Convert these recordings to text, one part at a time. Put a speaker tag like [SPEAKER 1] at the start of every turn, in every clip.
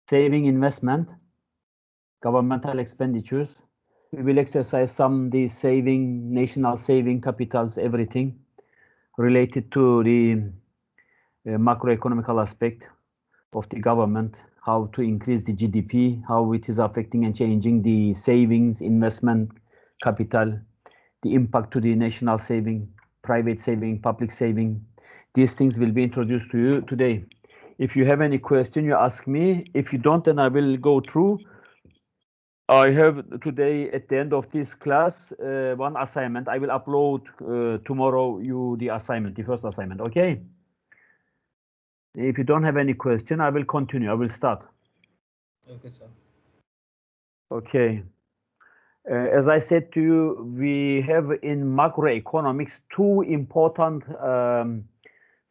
[SPEAKER 1] saving investment, governmental expenditures. We will exercise some the saving, national saving capitals, everything related to the macroeconomical aspect of the government, how to increase the GDP, how it is affecting and changing the savings, investment, capital, the impact to the national saving, private saving, public saving. These things will be introduced to you today. If you have any question, you ask me. If you don't, then I will go through. I have today at the end of this class one assignment. I will upload tomorrow you the assignment, the first assignment. Okay. If you don't have any question, I will continue. I will start.
[SPEAKER 2] Okay, sir.
[SPEAKER 1] Okay. As I said to you, we have in macroeconomics two important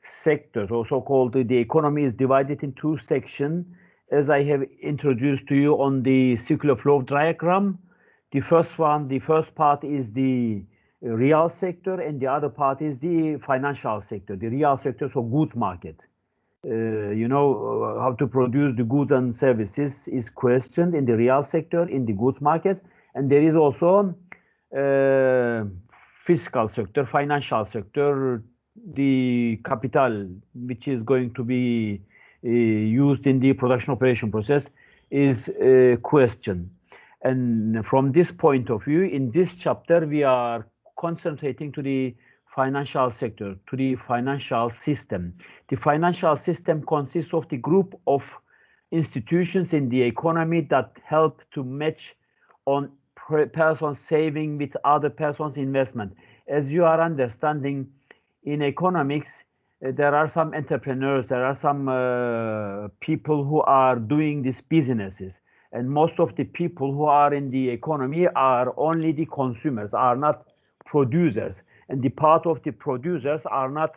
[SPEAKER 1] sectors, also called the economy is divided in two sections. As I have introduced to you on the circular flow diagram, the first part is the real sector, and the other part is the financial sector. The real sector, so good market. How to produce the goods and services is questioned in the real sector, in the goods market, and there is also fiscal sector, financial sector, the capital which is going to be used in the production operation process is questioned. And from this point of view, in this chapter, we are concentrating to the financial sector, to the financial system. The financial system consists of the group of institutions in the economy that help to match on person's saving with other person's investment. As you are understanding, in economics, there are some entrepreneurs, there are some people who are doing these businesses. And most of the people who are in the economy are only the consumers, are not producers. And the part of the producers are not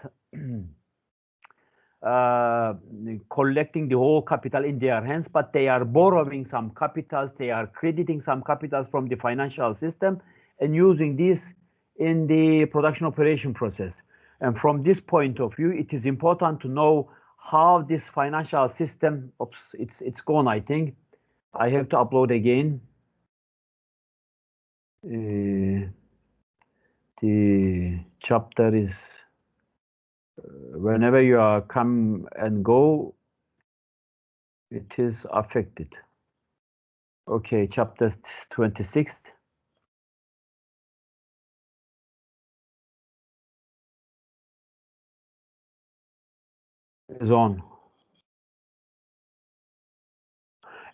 [SPEAKER 1] collecting the whole capital in their hands, but they are borrowing some capitals, they are crediting some capitals from the financial system and using this in the production operation process. And from this point of view, it is important to know how this financial system, it's gone, I think. I have to upload again. The chapter is, whenever you are come and go, it is affected. Okay, chapter 26. Is on.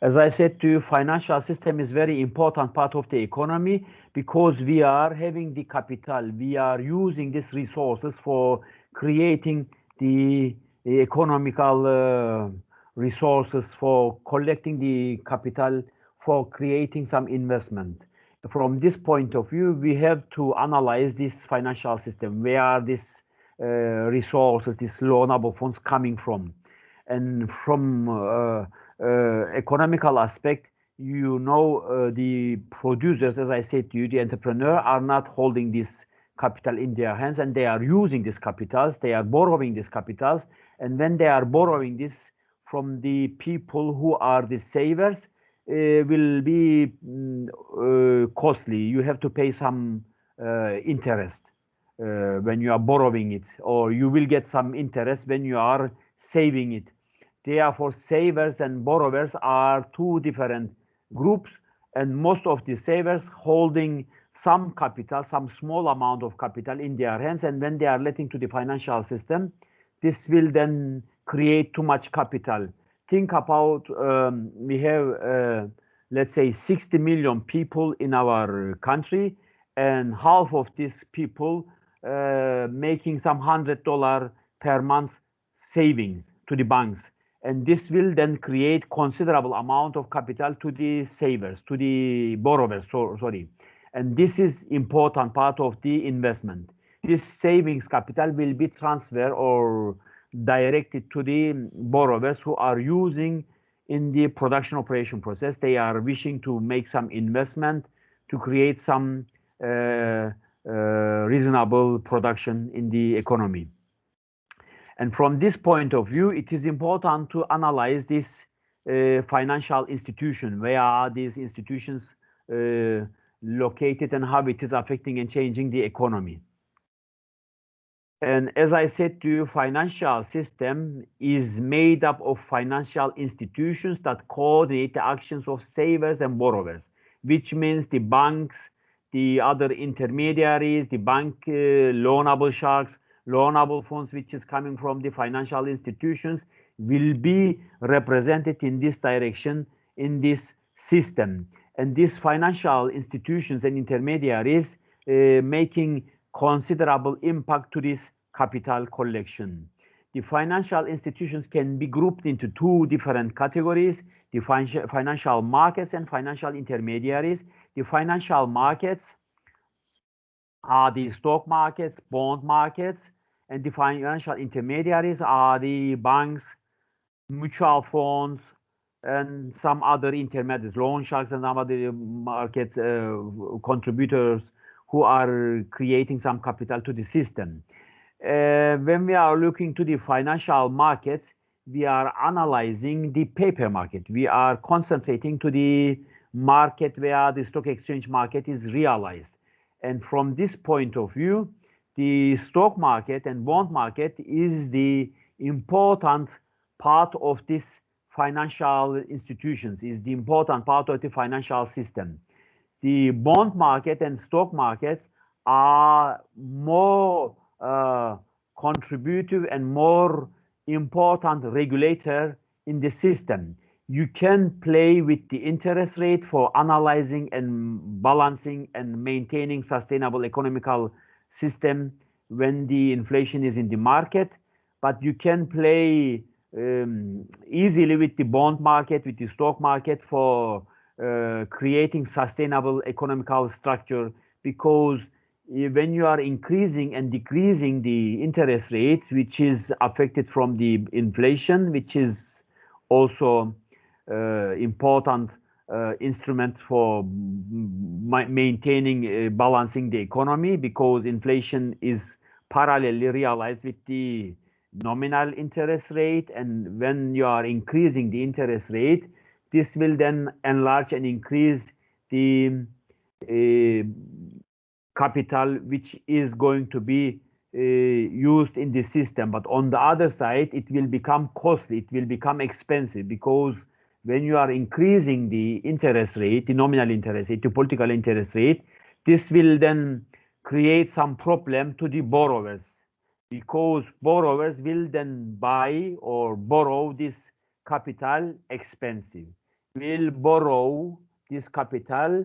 [SPEAKER 1] As I said to you, financial system is very important part of the economy because we are having the capital. We are using these resources for creating the economical resources, for collecting the capital, for creating some investment. From this point of view, we have to analyze this financial system. Where are these resources, these loanable funds coming from? And from economical aspect, the producers, as I said to you, the entrepreneur are not holding this capital in their hands, and they are using these capitals, they are borrowing these capitals, and when they are borrowing this from the people who are the savers, will be costly. You have to pay some interest when you are borrowing it, or you will get some interest when you are saving it. Therefore, savers and borrowers are two different groups, and most of the savers holding some capital, some small amount of capital in their hands, and when they are letting to the financial system, this will then create too much capital. Think about, we have, let's say, 60 million people in our country, and half of these people making some $100 per month savings to the banks. And this will then create considerable amount of capital to the savers, to the borrowers, sorry. And this is important part of the investment. This savings capital will be transferred or directed to the borrowers who are using in the production operation process. They are wishing to make some investment to create some reasonable production in the economy. And from this point of view, it is important to analyze this financial institution. Where are these institutions located and how it is affecting and changing the economy? And as I said to you, financial system is made up of financial institutions that coordinate the actions of savers and borrowers, which means the banks, the other intermediaries, the bank loanable sharks, loanable funds, which is coming from the financial institutions, will be represented in this direction in this system. And these financial institutions and intermediaries making considerable impact to this capital collection. The financial institutions can be grouped into two different categories, the financial markets and financial intermediaries. The financial markets are the stock markets, bond markets, and the financial intermediaries are the banks, mutual funds, and some other intermediaries, loan sharks and some other market contributors who are creating some capital to the system. When we are looking to the financial markets, we are analyzing the paper market. We are concentrating to the market where the stock exchange market is realized. And from this point of view, the stock market and bond market is the important part of this financial institutions, is the important part of the financial system. The bond market and stock markets are more contributive and more important regulator in the system. You can play with the interest rate for analyzing and balancing and maintaining sustainable economical system when the inflation is in the market, but you can play easily with the bond market, with the stock market for creating sustainable economical structure, because when you are increasing and decreasing the interest rate, which is affected from the inflation, which is also important instrument for maintaining, balancing the economy, because inflation is parallelly realized with the nominal interest rate. And when you are increasing the interest rate, this will then enlarge and increase the capital which is going to be used in the system. But on the other side, it will become costly, it will become expensive, because when you are increasing the interest rate, the nominal interest rate, the political interest rate, this will then create some problem to the borrowers, because borrowers will then buy or borrow this capital expensive, will borrow this capital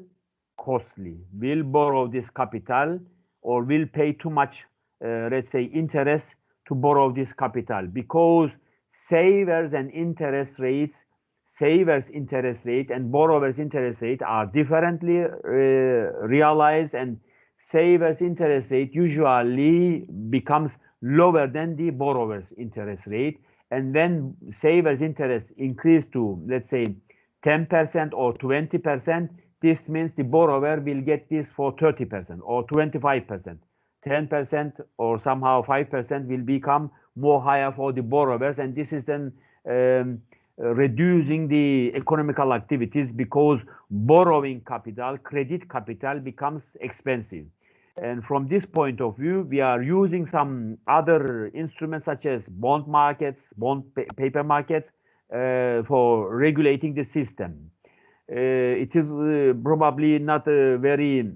[SPEAKER 1] costly, will borrow this capital or will pay too much, let's say, interest to borrow this capital, because savers and interest rates, savers interest rate and borrowers interest rate are differently realized, and savers interest rate usually becomes lower than the borrower's interest rate. And when savers interest increase to, let's say, 10% or 20%, this means the borrower will get this for 30% or 25%. 10% or somehow 5% will become more higher for the borrowers, and this is then reducing the economical activities, because borrowing capital, credit capital, becomes expensive. And from this point of view, we are using some other instruments such as bond markets, paper markets, for regulating the system. It is probably not very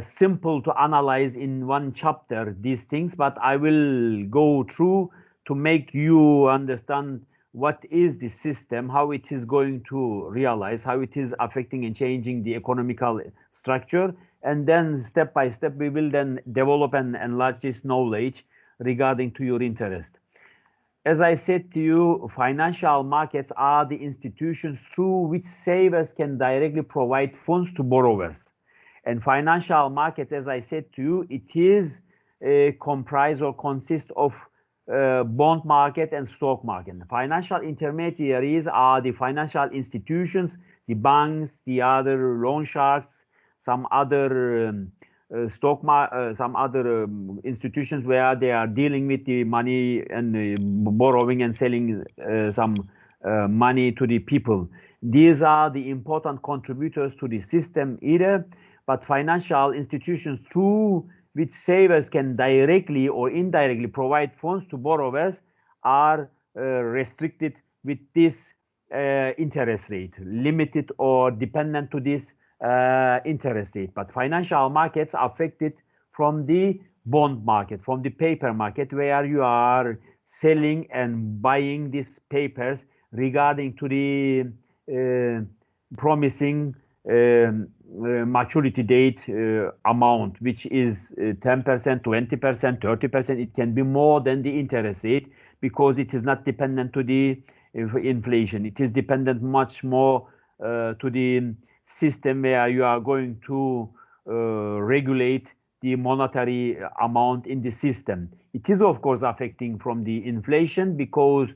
[SPEAKER 1] simple to analyze in one chapter these things, but I will go through to make you understand what is the system, how it is going to realize, how it is affecting and changing the economical structure. And then step by step, we will then develop and enlarge this knowledge regarding to your interest. As I said to you, financial markets are the institutions through which savers can directly provide funds to borrowers. And financial markets, as I said to you, it is comprised or consists of bond market and stock market. Financial intermediaries are the financial institutions, the banks, the other loan sharks, some other some other institutions where they are dealing with the money and borrowing and selling some money to the people. These are the important contributors to the system either, but financial institutions through which savers can directly or indirectly provide funds to borrowers are restricted with this interest rate, limited or dependent to this interest rate. But financial markets are affected from the bond market, from the paper market, where you are selling and buying these papers regarding to the promising maturity date amount, which is 10%, 20%, 30%. It can be more than the interest rate because it is not dependent to the inflation. It is dependent much more to the system where you are going to regulate the monetary amount in the system. It is, of course, affecting from the inflation because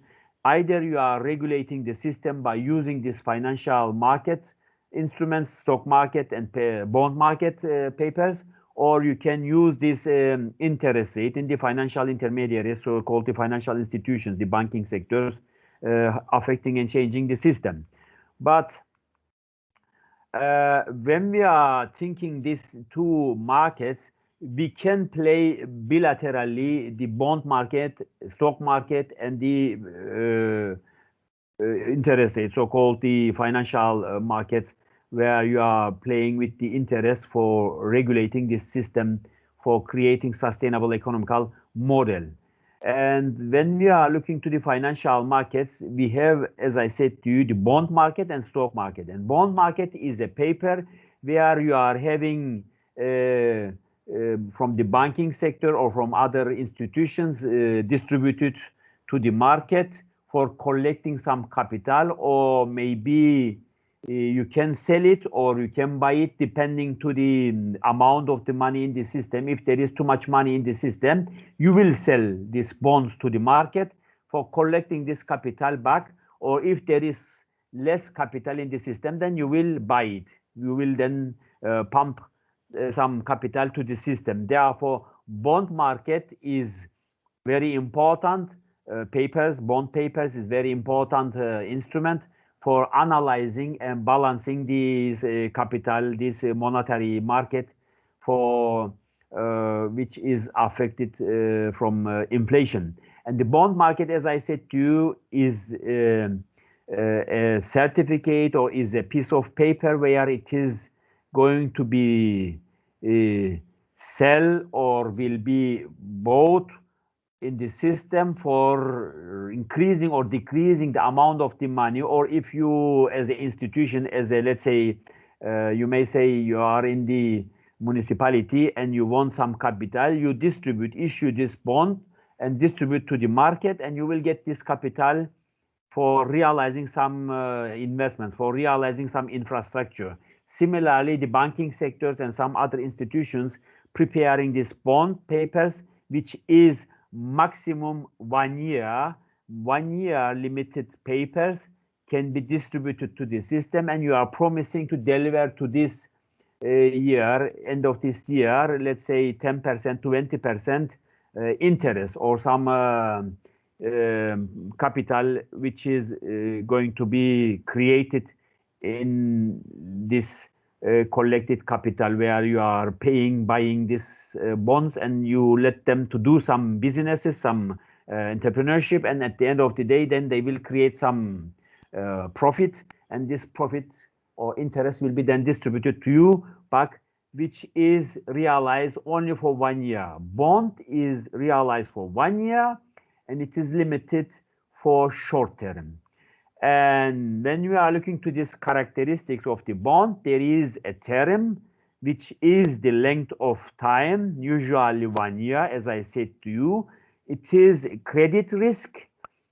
[SPEAKER 1] either you are regulating the system by using these financial market instruments, stock market and bond market papers, or you can use this interest rate in the financial intermediaries, so-called the financial institutions, the banking sectors, affecting and changing the system. But when we are thinking these two markets, we can play bilaterally the bond market, stock market, and the interest rate, so-called the financial markets, where you are playing with the interest for regulating this system, for creating sustainable economical model. And when we are looking to the financial markets, we have, as I said to you, the bond market and stock market. And bond market is a paper where you are having from the banking sector or from other institutions distributed to the market for collecting some capital, or maybe you can sell it or you can buy it depending to the amount of the money in the system. If there is too much money in the system, you will sell these bonds to the market for collecting this capital back. Or if there is less capital in the system, then you will buy it. You will then pump some capital to the system. Therefore, bond market is very important. Bond papers is very important instrument for analyzing and balancing this capital, this monetary market, for which is affected from inflation. And the bond market, as I said to you, is a certificate or is a piece of paper where it is going to be sell or will be bought in the system for increasing or decreasing the amount of the money. Or if you, as an institution, as a, let's say, you may say you are in the municipality and you want some capital, you issue this bond and distribute to the market, and you will get this capital for realizing some investments, for realizing some infrastructure. Similarly, the banking sectors and some other institutions preparing these bond papers, which is maximum 1 year, 1 year limited papers, can be distributed to the system, and you are promising to deliver to this year, end of this year, let's say 10%, 20% interest, or some capital which is going to be created in this collected capital, where you are buying these bonds, and you let them to do some businesses, some entrepreneurship, and at the end of the day, then they will create some profit, and this profit or interest will be then distributed to you back, which is realized only for 1 year. Bond is realized for 1 year, and it is limited for short term. And when you are looking to these characteristics of the bond, there is a term which is the length of time, usually 1 year, as I said to you. It is credit risk,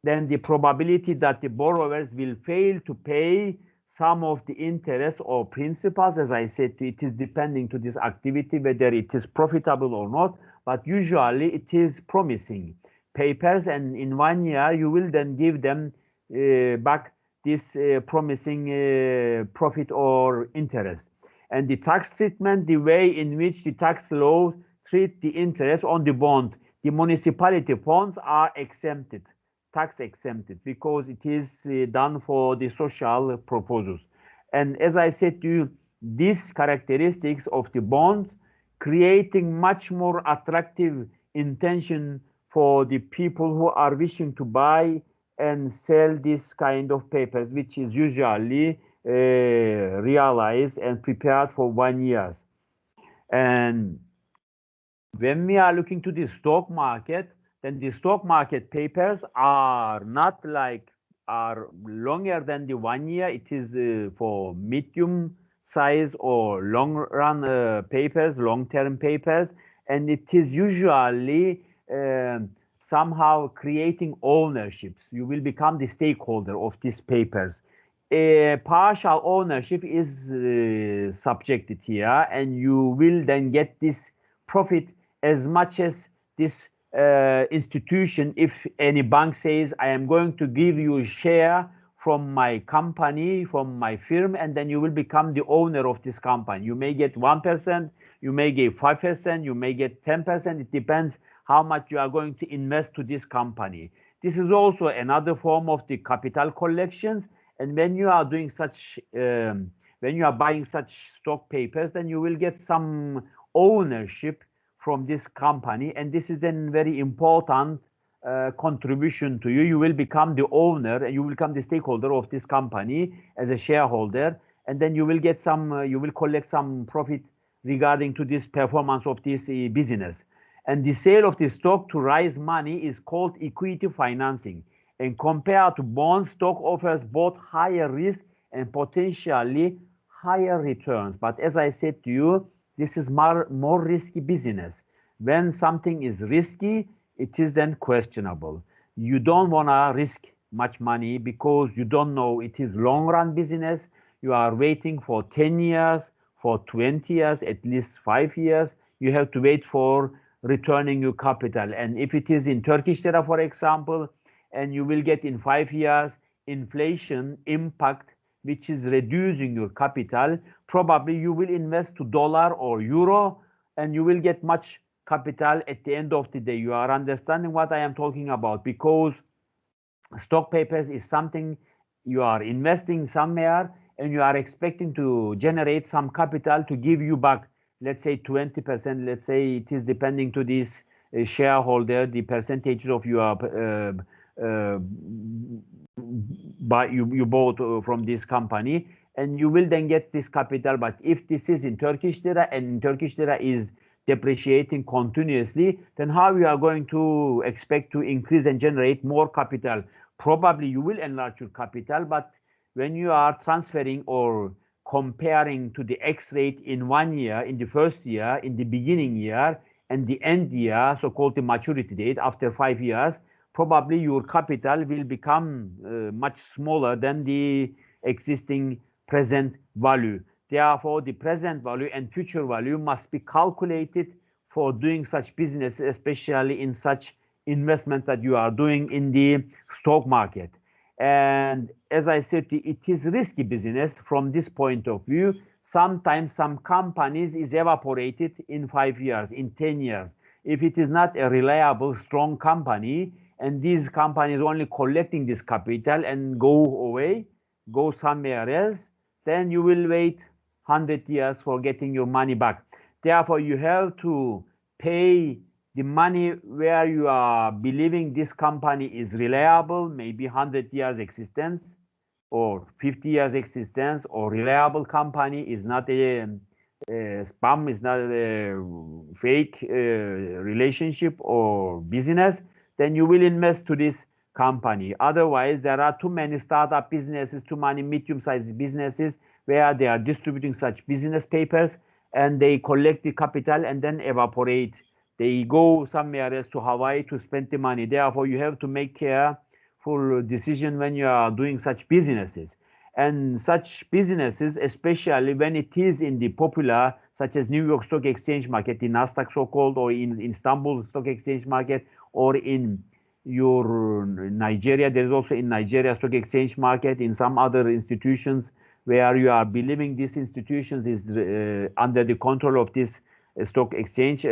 [SPEAKER 1] then the probability that the borrowers will fail to pay some of the interest or principals. As I said, it is depending to this activity, whether it is profitable or not, but usually it is promising papers, and in 1 year you will then give them back this promising profit or interest. And the tax treatment, the way in which the tax law treat the interest on the bond, the municipality bonds are exempted tax exempted because it is done for the social purposes. And as I said to you, these characteristics of the bond creating much more attractive intention for the people who are wishing to buy and sell this kind of papers, which is usually realized and prepared for 1 year. And when we are looking to the stock market, then the stock market papers are not like are longer than the 1 year. It is for medium size or long run papers, long term papers, and it is usually somehow creating ownerships. You will become the stakeholder of these papers. Partial ownership is subjected here, and you will then get this profit as much as this institution. If any bank says, I am going to give you a share from my company, from my firm, and then you will become the owner of this company. You may get 1%, you may get 5%, you may get 10%. It depends how much you are going to invest to this company. This is also another form of the capital collections. And when you are doing such, when you are buying such stock papers, then you will get some ownership from this company, and this is then very important contribution to you. You will become the owner, and you will become the stakeholder of this company as a shareholder, and then you will get some, you will collect some profit regarding to this performance of this business. And the sale of the stock to raise money is called equity financing. And compared to bonds, stock offers both higher risk and potentially higher returns. But as I said to you, this is more risky business. When something is risky, it is then questionable. You don't want to risk much money because you don't know it is long run business. You are waiting for 10 years, for 20 years, at least 5 years. You have to wait for returning your capital. And if it is in Turkish lira, for example, and you will get in 5 years inflation impact, which is reducing your capital, probably you will invest to dollar or euro, and you will get much capital at the end of the day. You are understanding what I am talking about, because stock papers is something you are investing somewhere and you are expecting to generate some capital to give you back, let's say 20%, let's say it is depending to this shareholder, the percentage of your you bought from this company, and you will then get this capital. But if this is in Turkish lira and Turkish lira is depreciating continuously, then how you are going to expect to increase and generate more capital? Probably you will enlarge your capital, but when you are transferring or comparing to the X rate in 1 year, in the first year, in the beginning year, and the end year, so-called the maturity date after 5 years, probably your capital will become much smaller than the existing present value. Therefore, the present value and future value must be calculated for doing such business, especially in such investment that you are doing in the stock market. And as I said, it is risky business from this point of view. Sometimes some companies is evaporated in 5 years, in 10 years. If it is not a reliable, strong company, and these companies only collecting this capital and go away, go somewhere else, then you will wait 100 years for getting your money back. Therefore, you have to pay the money where you are believing this company is reliable, maybe 100 years existence or 50 years existence, or reliable company, is not a spam, is not a fake relationship or business, then you will invest to this company. Otherwise, there are too many startup businesses, too many medium-sized businesses where they are distributing such business papers, and they collect the capital and then evaporate. They go somewhere else to Hawaii to spend the money. Therefore, you have to make careful decision when you are doing such businesses. And such businesses, especially when it is in the popular, such as New York Stock Exchange market, the Nasdaq so-called, or in Istanbul Stock Exchange market, or in your Nigeria, there is also in Nigeria Stock Exchange market, in some other institutions where you are believing these institutions is under the control of this stock exchange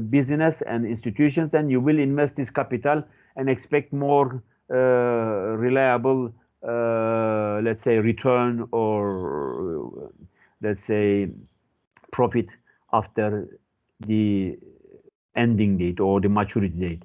[SPEAKER 1] business and institutions, then you will invest this capital and expect more reliable, let's say, return or let's say profit after the ending date or the maturity date.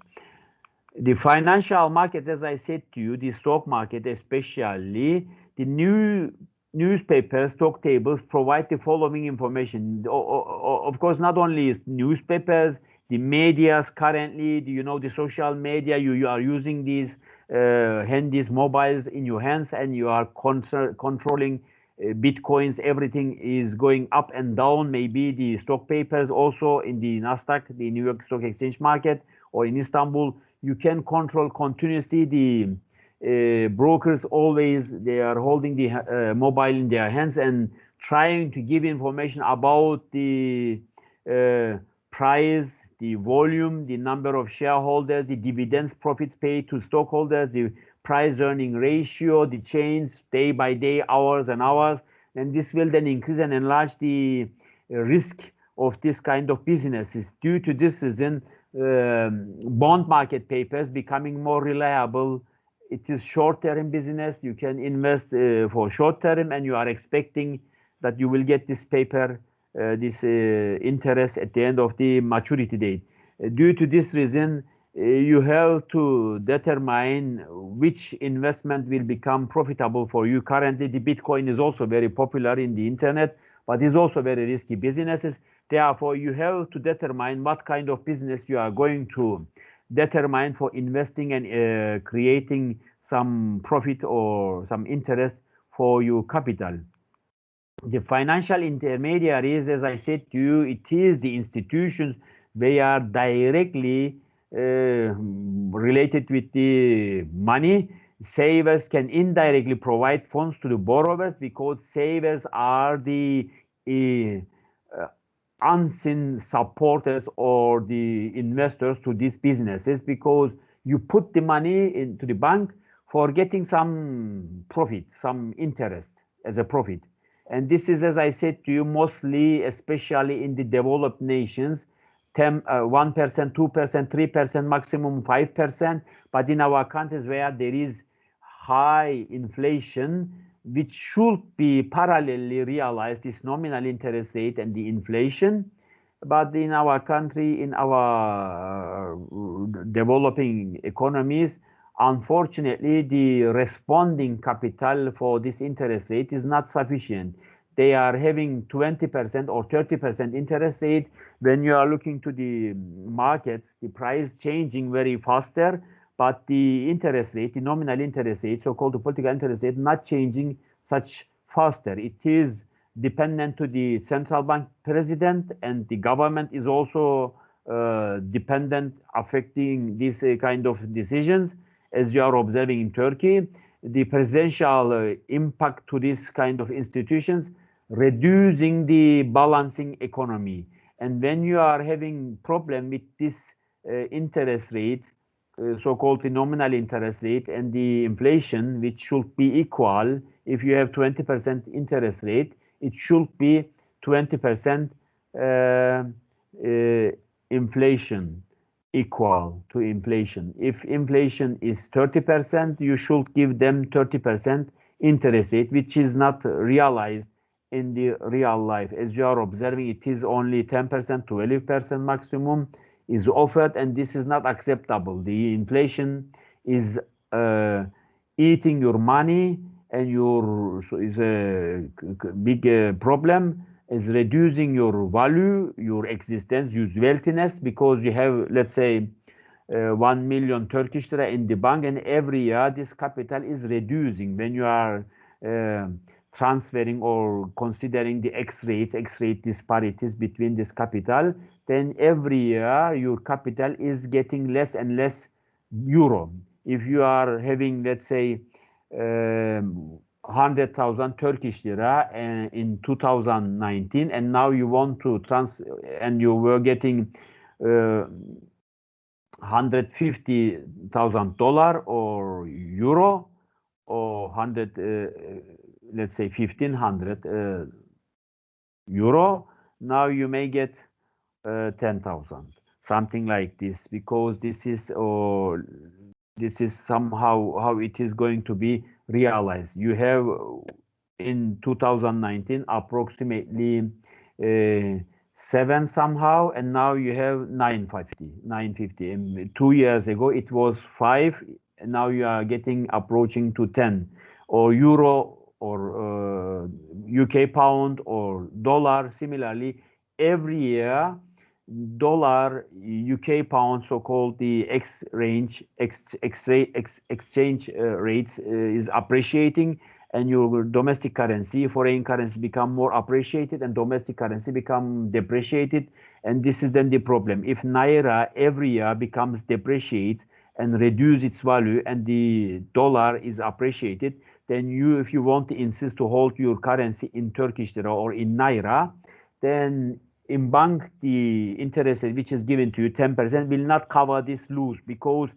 [SPEAKER 1] The financial markets, as I said to you, the stock market especially, the new newspapers, stock tables provide the following information. Of course, not only is newspapers, the medias currently, the social media, you are using these handies mobiles in your hands and you are controlling bitcoins. Everything is going up and down. Maybe the stock papers also in the Nasdaq, the New York Stock Exchange market, or in Istanbul, you can control continuously. The brokers always, they are holding the mobile in their hands and trying to give information about the price, the volume, the number of shareholders, the dividends, profits paid to stockholders, the price earning ratio, the change day by day, hours and hours. And this will then increase and enlarge the risk of this kind of businesses. Due to this reason, bond market papers becoming more reliable. It is short-term business. You can invest for short-term, and you are expecting that you will get this paper, this interest at the end of the maturity date. Due to this reason, you have to determine which investment will become profitable for you. Currently, the Bitcoin is also very popular in the internet, but is also very risky businesses. Therefore, you have to determine what kind of business you are going to determine for investing and creating some profit or some interest for your capital. The financial intermediaries, as I said to you, it is the institutions. They are directly related with the money. Savers can indirectly provide funds to the borrowers because savers are the unseen supporters or the investors to these businesses, because you put the money into the bank for getting some profit, some interest as a profit. And this is, as I said to you, mostly, especially in the developed nations, 1%, 2%, 3%, maximum 5%. But in our countries where there is high inflation, which should be parallelly realized, this nominal interest rate and the inflation. But in our country, in our developing economies, unfortunately, the responding capital for this interest rate is not sufficient. They are having 20% or 30% interest rate. When you are looking to the markets, the price changing very faster, but the interest rate, the nominal interest rate, so-called the political interest rate, not changing such faster. It is dependent to the central bank president, and the government is also dependent, affecting these kind of decisions, as you are observing in Turkey. The presidential impact to this kind of institutions, reducing the balancing economy. And when you are having problem with this interest rate, so-called the nominal interest rate, and the inflation, which should be equal. If you have 20% interest rate, it should be 20% inflation, equal to inflation. If inflation is 30%, you should give them 30% interest rate, which is not realized in the real life. As you are observing, it is only 10%, 12% maximum is offered, and this is not acceptable. The inflation is eating your money, and is a big problem. Is reducing your value, your existence, your wealthiness, because you have, let's say, 1 million Turkish lira in the bank, and every year this capital is reducing. When you are transferring or considering the X-rate disparities between this capital, then every year your capital is getting less and less euro. If you are having, let's say, 100,000 Turkish lira in 2019, and now you want to and you were getting $150,000 or euro, or 100, let's say 1,500 euro. Now you may get 10,000, something like this, because this is this is somehow how it is going to be realized. You have in 2019 approximately 7 somehow, and now you have 950. And 2 years ago it was 5, and now you are getting approaching to 10, or euro or UK pound or dollar. Similarly, every year dollar, UK pound, so-called the exchange rates is appreciating, and your domestic currency, foreign currency become more appreciated, and domestic currency become depreciated. And this is then the problem. If naira every year becomes depreciate and reduce its value, and the dollar is appreciated, then you, if you want to insist to hold your currency in Turkish lira or in naira, then in bank the interest rate which is given to you 10% will not cover this loss, because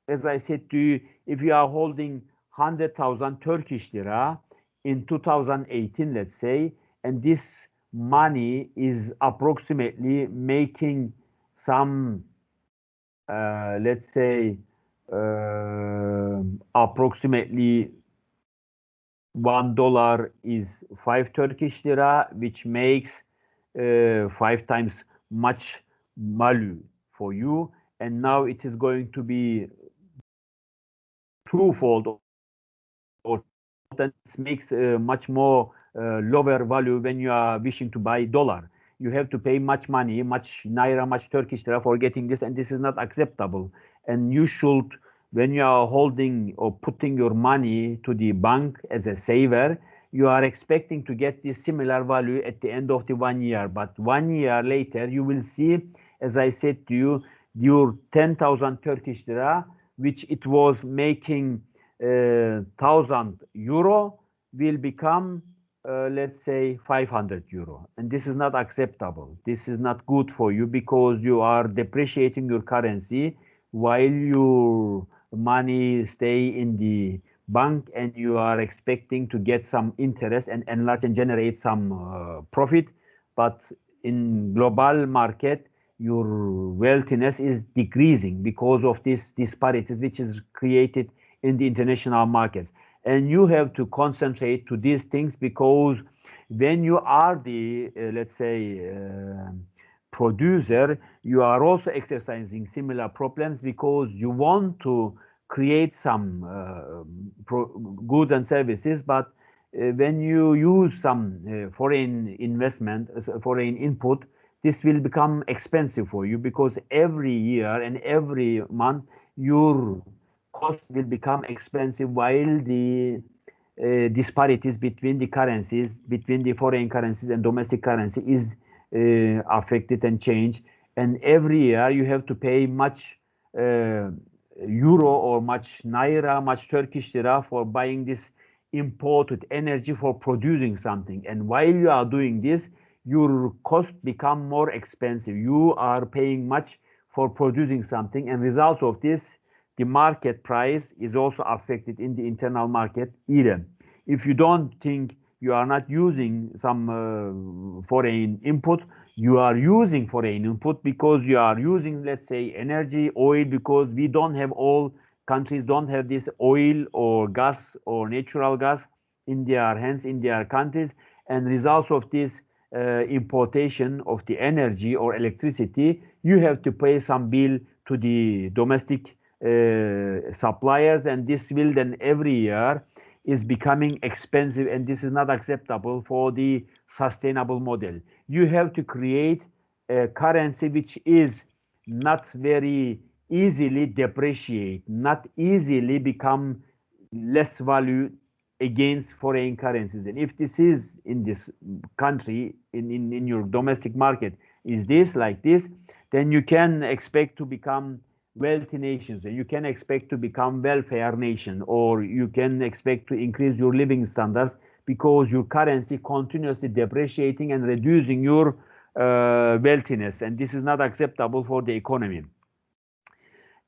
[SPEAKER 1] as I said to you, if you are holding 100,000 Turkish lira in 2018, let's say, and this money is approximately making some let's say approximately $1 is 5 Turkish lira, which makes 5 times much value for you. And now it is going to be twofold, or that makes much more lower value when you are wishing to buy dollar. You have to pay much money, much naira, much Turkish lira for getting this, and this is not acceptable. And you should, when you are holding or putting your money to the bank as a saver, you are expecting to get this similar value at the end of the 1 year. But 1 year later, you will see, as I said to you, your 10,000 Turkish lira, which it was making 1,000 euro, will become let's say 500 euro, and this is not acceptable. This is not good for you, because you are depreciating your currency while your money stay in the bank, and you are expecting to get some interest and enlarge and generate some profit. But in global market, your wealthiness is decreasing because of these disparities which is created in the international markets. And you have to concentrate to these things, because when you are the let's say producer, you are also exercising similar problems, because you want to create some goods and services, but when you use some foreign investment, foreign input, this will become expensive for you, because every year and every month your cost will become expensive, while the disparities between the currencies, between the foreign currencies and domestic currency is affected and changed. And every year you have to pay much euro or much naira, much Turkish lira for buying this imported energy for producing something. And while you are doing this, your cost become more expensive. You are paying much for producing something, and results of this, the market price is also affected in the internal market either. If you don't think you are not using some foreign input, you are using foreign input because you are using, let's say, energy, oil, because we don't have, all countries don't have this oil or gas or natural gas in their hands, in their countries. And results of this importation of the energy or electricity, you have to pay some bill to the domestic suppliers, and this will then every year is becoming expensive, and this is not acceptable for the sustainable model. You have to create a currency which is not very easily depreciate, not easily become less value against foreign currencies. And if this is in this country, in your domestic market, is this like this, then you can expect to become wealthy nations, and you can expect to become welfare nation, or you can expect to increase your living standards, because your currency continuously depreciating and reducing your wealthiness, and this is not acceptable for the economy.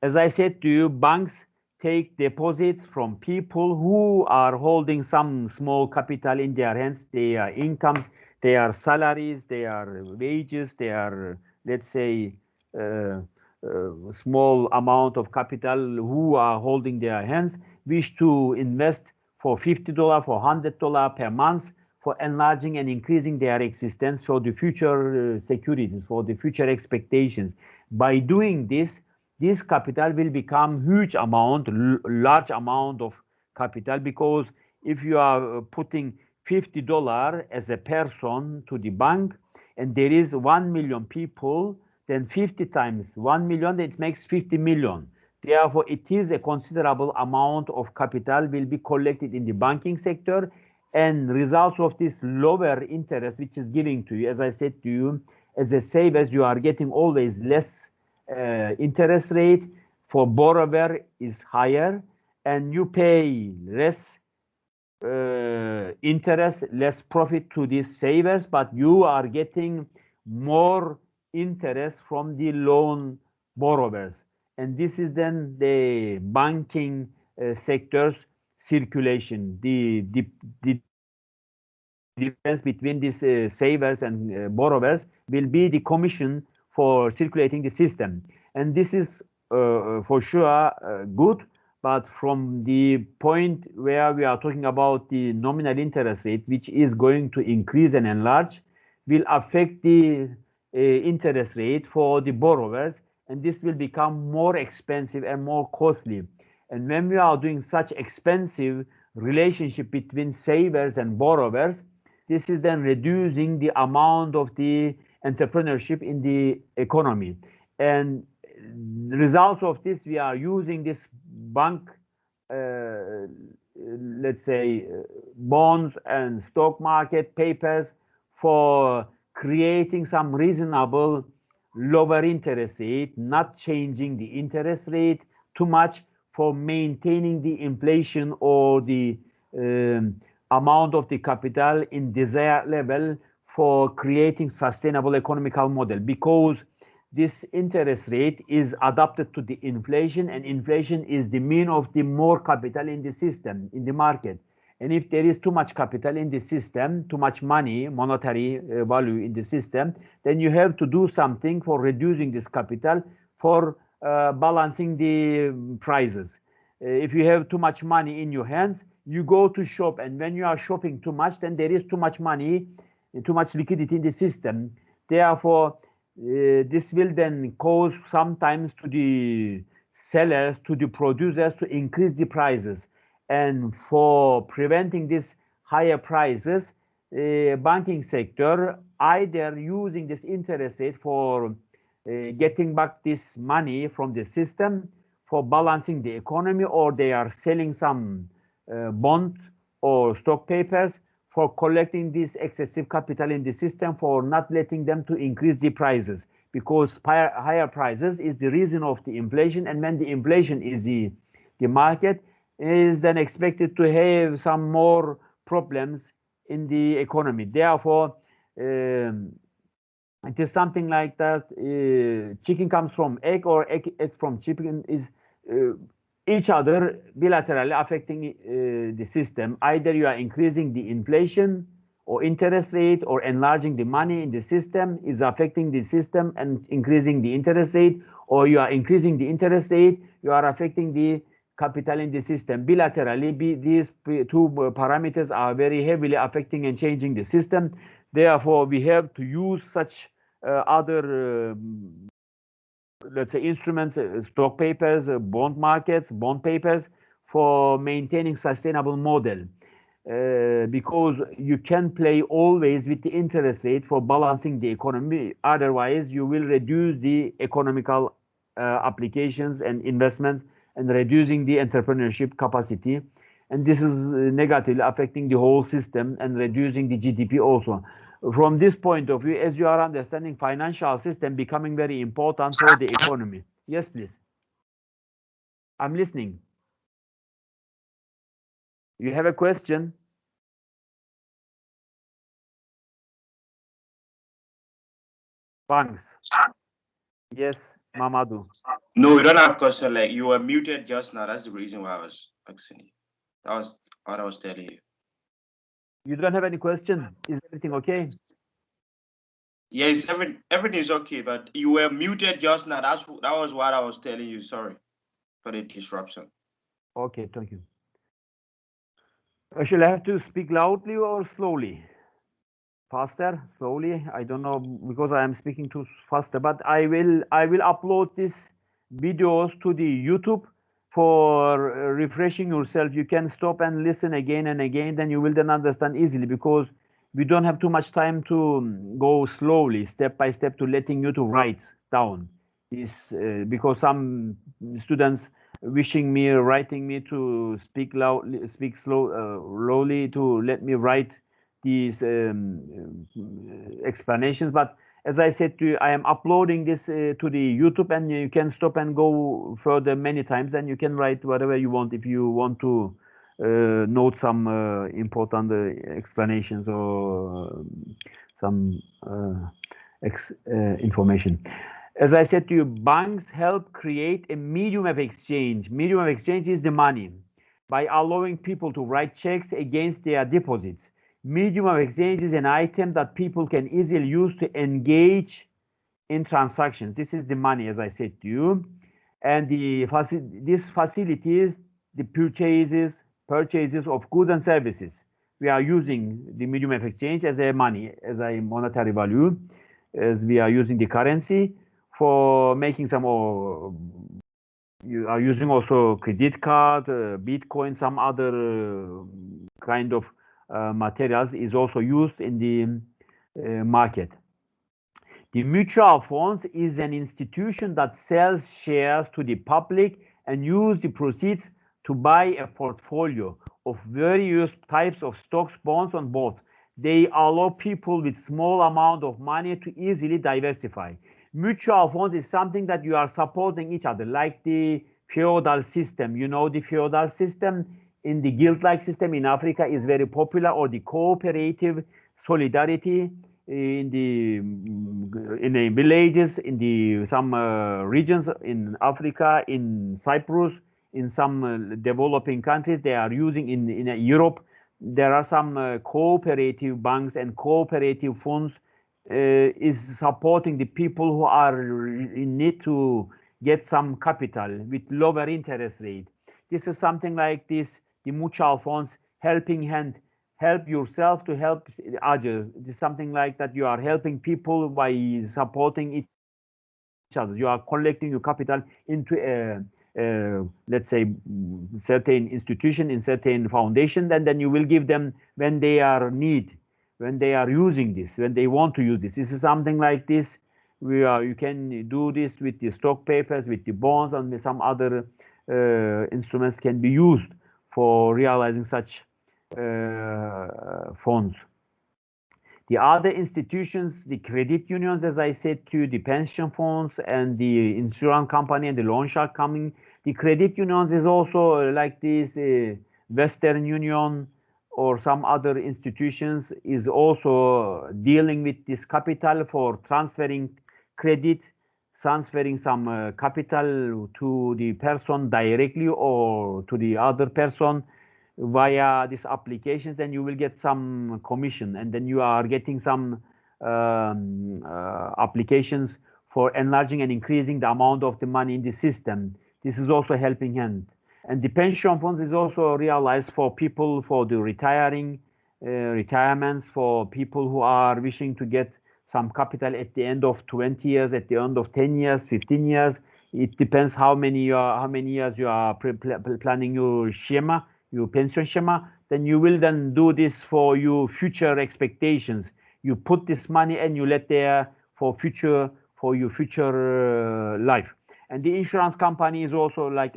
[SPEAKER 1] As I said to you, banks take deposits from people who are holding some small capital in their hands. Their incomes, their salaries, their wages, their, let's say, small amount of capital who are holding their hands wish to invest for $50, for $100 per month for enlarging and increasing their existence for the future securities, for the future expectations. By doing this, this capital will become huge amount, large amount of capital, because if you are putting $50 as a person to the bank and there is 1 million people, then 50 times 1 million, it makes 50 million. Therefore, it is a considerable amount of capital will be collected in the banking sector, and results of this lower interest, which is giving to you, as I said to you, as a savers, you are getting always less interest rate. For borrower is higher, and you pay less interest, less profit to these savers, but you are getting more interest from the loan borrowers. And this is then the banking sector's circulation. The difference between these savers and borrowers will be the commission for circulating the system. And this is for sure good, but from the point where we are talking about the nominal interest rate, which is going to increase and enlarge, will affect the interest rate for the borrowers, and this will become more expensive and more costly. And when we are doing such expensive relationship between savers and borrowers, this is then reducing the amount of the entrepreneurship in the economy. And the results of this, we are using this bank, let's say, bonds and stock market papers for creating some reasonable lower interest rate, not changing the interest rate too much, for maintaining the inflation or the amount of the capital in desired level for creating sustainable economical model, because this interest rate is adapted to the inflation, and inflation is the mean of the more capital in the system, in the market. And if there is too much capital in the system, too much money, monetary value in the system, then you have to do something for reducing this capital, for balancing the prices. If you have too much money in your hands, you go to shop, and when you are shopping too much, then there is too much money, too much liquidity in the system. Therefore, this will then cause sometimes to the sellers, to the producers, to increase the prices. And for preventing this higher prices, banking sector either using this interest rate for getting back this money from the system for balancing the economy, or they are selling some bond or stock papers for collecting this excessive capital in the system, for not letting them to increase the prices, because higher prices is the reason of the inflation, and when the inflation is the market is then expected to have some more problems in the economy. Therefore, it is something like that. Chicken comes from egg, or egg from chicken, is each other bilaterally affecting the system. Either you are increasing the inflation or interest rate, or enlarging the money in the system is affecting the system and increasing the interest rate, or you are increasing the interest rate, you are affecting the capital in the system. Bilaterally, these two parameters are very heavily affecting and changing the system. Therefore, we have to use such other let's say instruments, stock papers, bond markets, bond papers, for maintaining sustainable model. Because you can play always with the interest rate for balancing the economy. Otherwise, you will reduce the economical applications and investments, and reducing the entrepreneurship capacity. And this is negatively affecting the whole system and reducing the GDP also. From this point of view, as you are understanding, financial system becoming very important for the economy. Yes, please. I'm listening. You have a question? Thanks. Yes, Mamadou.
[SPEAKER 2] No, you don't have question. Like, you were muted just now. That's the reason why I was asking you. That was what I was telling you.
[SPEAKER 1] You don't have any question? Is everything okay?
[SPEAKER 2] Yes, everything is okay, but you were muted just now. That was what I was telling you. Sorry for the disruption.
[SPEAKER 1] Okay, thank you. Shall I have to speak loudly or slowly? Faster, slowly? I don't know because I am speaking too faster, but I will upload these videos to the YouTube for refreshing yourself. You can stop and listen again and again, then you will then understand easily because we don't have too much time to go slowly, step by step, to letting you to write down this because some students wishing me, writing me to speak loudly, speak slowly to let me write these explanations. But as I said to you, I am uploading this to the YouTube, and you can stop and go further many times, and you can write whatever you want if you want to note some important explanations or some information. As I said to you, banks help create a medium of exchange. Medium of exchange is the money by allowing people to write checks against their deposits. Medium of exchange is an item that people can easily use to engage in transactions. This is the money, as I said to you. And this facilitates the purchases of goods and services. We are using the medium of exchange as a money, as a monetary value, as we are using the currency for making some, or you are using also credit card, Bitcoin, some other kind of materials is also used in the market. The mutual funds is an institution that sells shares to the public and use the proceeds to buy a portfolio of various types of stocks, bonds, and both. They allow people with small amount of money to easily diversify. Mutual funds is something that you are supporting each other, like the feudal system. You know, the feudal system in the guild-like system in Africa is very popular, or the cooperative solidarity in the villages, in the some regions in Africa, in Cyprus, in some developing countries. They are using in Europe. There are some cooperative banks and cooperative funds is supporting the people who are in need to get some capital with lower interest rate. This is something like this, the mutual funds, helping hand, help yourself to help others. It is something like that. You are helping people by supporting each other. You are collecting your capital into let's say certain institution, in certain foundation, and then you will give them when they are need, when they are using this, when they want to use this. This is something like this. You can do this with the stock papers, with the bonds, and with some other instruments can be used for realizing such funds. The other institutions, the credit unions, as I said to you, the pension funds and the insurance company and the loan shark coming. The credit unions is also like this Western Union or some other institutions is also dealing with this capital for transferring credit, transferring some capital to the person directly or to the other person via these applications. Then you will get some commission, and then you are getting some applications for enlarging and increasing the amount of the money in the system. This is also helping hand. And the pension funds is also realized for people for the retirements, for people who are wishing to get some capital at the end of 20 years, at the end of 10 years, 15 years. It depends how many years you are planning your schema, your pension schema. Then you will then do this for your future expectations. You put this money and you let there for your future life. And the insurance company is also like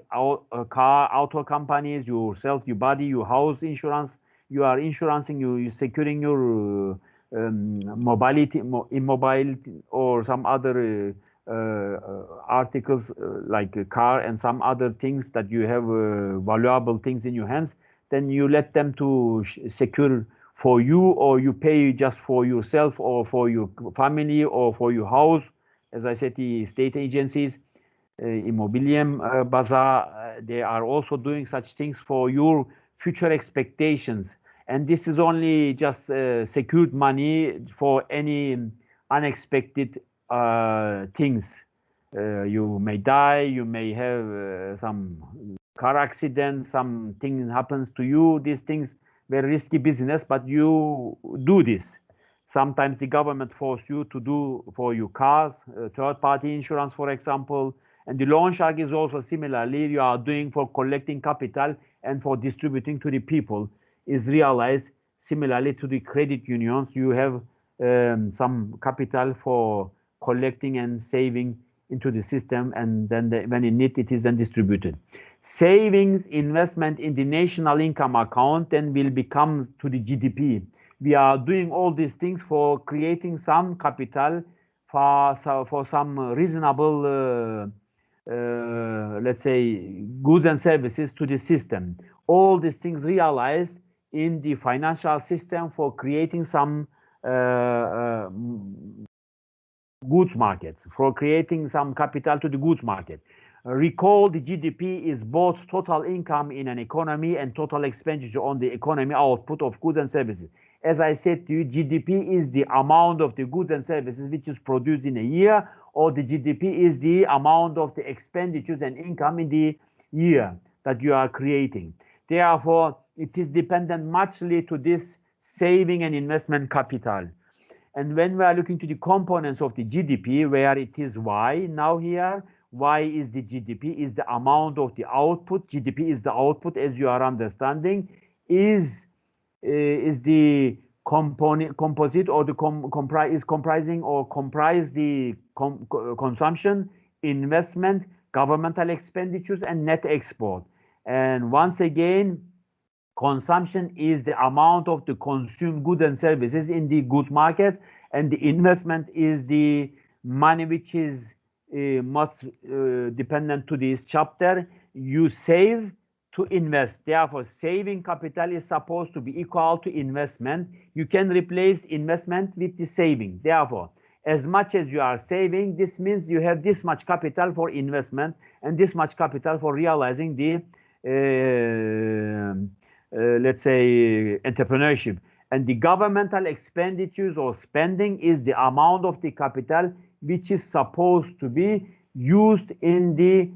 [SPEAKER 1] car, auto companies, yourself, your body, your house insurance. You are insurancing, you securing your mobility, immobile, or some other articles like a car and some other things that you have valuable things in your hands. Then you let them to secure for you, or you pay just for yourself or for your family or for your house. As I said, the state agencies, Immobilium Bazaar, they are also doing such things for your future expectations. And this is only just secured money for any unexpected things. You may die, you may have some car accident, something happens to you. These things very risky business, but you do this. Sometimes the government force you to do for your cars, third-party insurance, for example. And the loan shark is also similarly you are doing for collecting capital and for distributing to the people is realized similarly to the credit unions. You have some capital for collecting and saving into the system, and then when in need, it is then distributed. Savings investment in the national income account then will become to the GDP. We are doing all these things for creating some capital for some reasonable let's say goods and services to the system. All these things realized in the financial system for creating some goods markets, for creating some capital to the goods market. Recall the GDP is both total income in an economy and total expenditure on the economy output of goods and services. As I said to you, GDP is the amount of the goods and services which is produced in a year, or the GDP is the amount of the expenditures and income in the year that you are creating. Therefore, it is dependent muchly to this saving and investment capital. And when we are looking to the components of the GDP, where it is Y now here, Y is the GDP, is the amount of the output. GDP is the output, as you are understanding, is the composite or the comprise the consumption, investment, governmental expenditures, and net export. And once again, consumption is the amount of the consumed goods and services in the goods markets, and the investment is the money which is much dependent to this chapter. You save to invest. Therefore, saving capital is supposed to be equal to investment. You can replace investment with the saving. Therefore, as much as you are saving, this means you have this much capital for investment and this much capital for realizing the let's say entrepreneurship. And the governmental expenditures or spending is the amount of the capital which is supposed to be used in the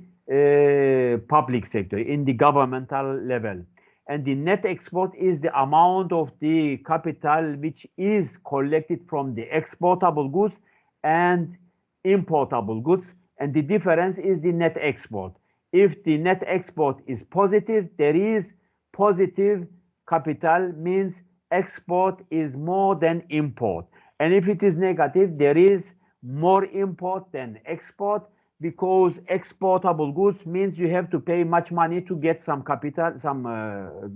[SPEAKER 1] public sector, in the governmental level. And the net export is the amount of the capital which is collected from the exportable goods and importable goods, and the difference is the net export. If the net export is positive, there is positive capital, means export is more than import. And if it is negative, there is more import than export, because exportable goods means you have to pay much money to get some capital, some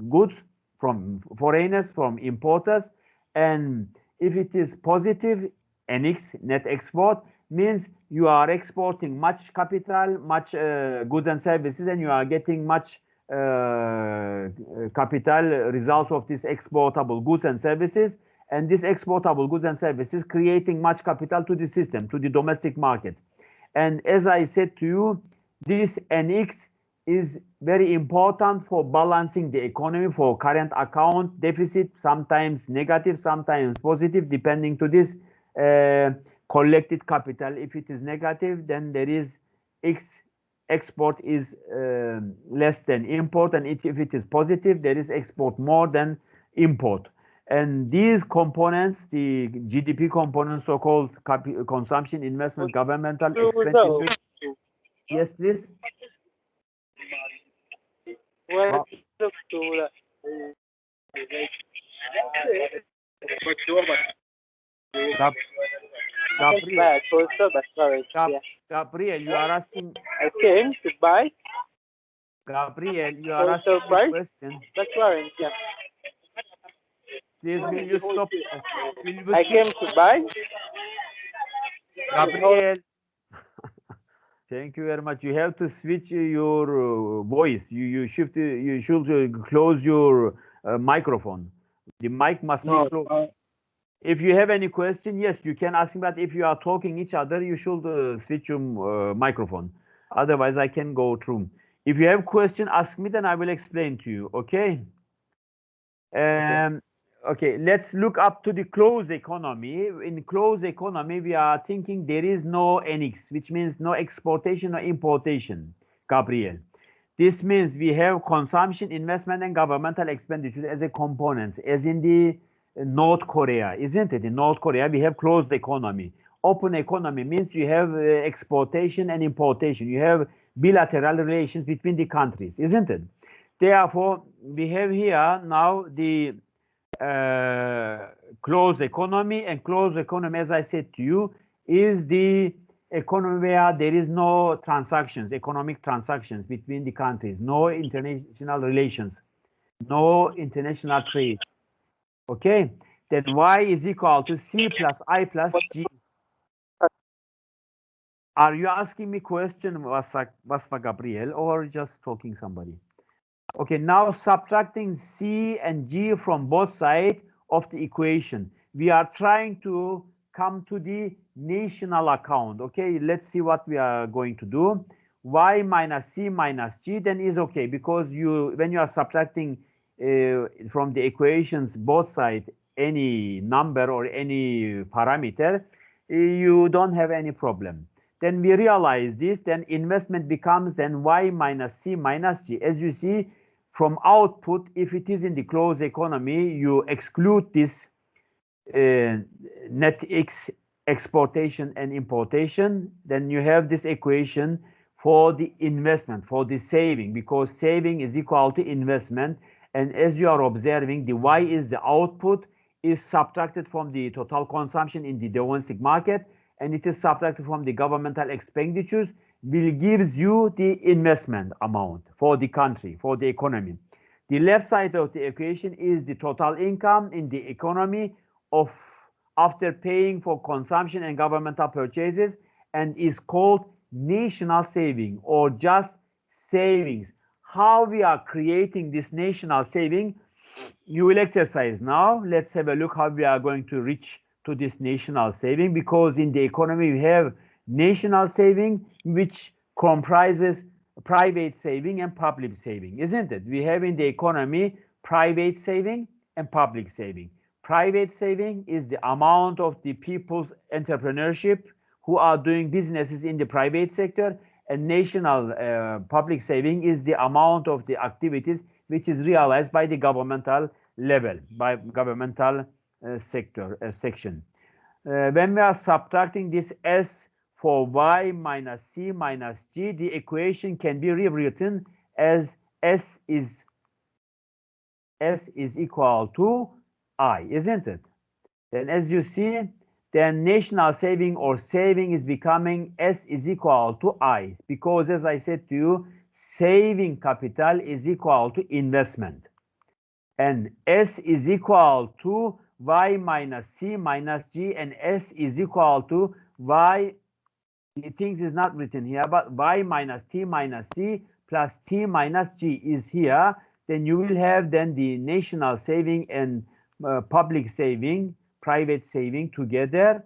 [SPEAKER 1] goods from foreigners, from importers. And if it is positive, NX, net export, means you are exporting much capital, much goods and services, and you are getting much capital results of these exportable goods and services. And these exportable goods and services creating much capital to the system, to the domestic market. And as I said to you, this NX is very important for balancing the economy, for current account deficit, sometimes negative, sometimes positive, depending to this collected capital. If it is negative, then there is export is less than import, and if it is positive, there is export more than import. And these components, the GDP components, so-called consumption, investment, governmental expenditures. Yes, please. Well, Gabriel, you are asking.
[SPEAKER 3] I came to buy.
[SPEAKER 1] Gabriel, you are asking a question.
[SPEAKER 3] That's right. Yeah.
[SPEAKER 1] Please, will you stop?
[SPEAKER 3] I came to buy.
[SPEAKER 1] Gabriel. Thank you very much. You have to switch your voice. You should close your microphone. The mic must be closed. If you have any question, yes, you can ask me. But if you are talking each other, you should switch your microphone. Otherwise, I can go through. If you have question, ask me. Then I will explain to you. Okay. Okay, let's look up to the closed economy. In closed economy, we are thinking there is no NX, which means no exportation or importation, Gabriel. This means we have consumption, investment, and governmental expenditures as a components, as in the North Korea, isn't it? In North Korea, we have closed economy. Open economy means you have exportation and importation. You have bilateral relations between the countries, isn't it? Therefore, we have here now the closed economy, and closed economy, as I said to you, is the economy where there is no transactions, economic transactions between the countries, no international relations, no international trade. Okay, then y is equal to c plus I plus g. Are you asking me question, Vasfa Gabriel, or just talking somebody? Okay, now subtracting c and g from both sides of the equation, we are trying to come to the national account. Okay, let's see what we are going to do. Y minus c minus g then is okay, because when you are subtracting from the equations both sides any number or any parameter, you don't have any problem. Then we realize this, then investment becomes then y minus c minus g. As you see, from output, if it is in the closed economy, you exclude this net exportation and importation, then you have this equation for the investment, for the saving, because saving is equal to investment. And as you are observing, the y is the output, is subtracted from the total consumption in the domestic market, and it is subtracted from the governmental expenditures, will gives you the investment amount for the country, for the economy. The left side of the equation is the total income in the economy of after paying for consumption and governmental purchases, and is called national saving or just savings. How we are creating this national saving, you will exercise now. Let's have a look how we are going to reach to this national saving, because in the economy we have national saving, which comprises private saving and public saving, isn't it? We have in the economy private saving and public saving. Private saving is the amount of the people's entrepreneurship who are doing businesses in the private sector, and national public saving is the amount of the activities which is realized by the governmental level, by governmental section. When we are subtracting this s for y minus c minus g, the equation can be rewritten as s is equal to I, isn't it? Then as you see, then national saving or saving is becoming s is equal to I, because as I said to you, saving capital is equal to investment. And s is equal to y minus c minus g, and s is equal to y, the things is not written here, but y minus t minus c plus t minus g is here. Then you will have then the national saving and public saving, private saving together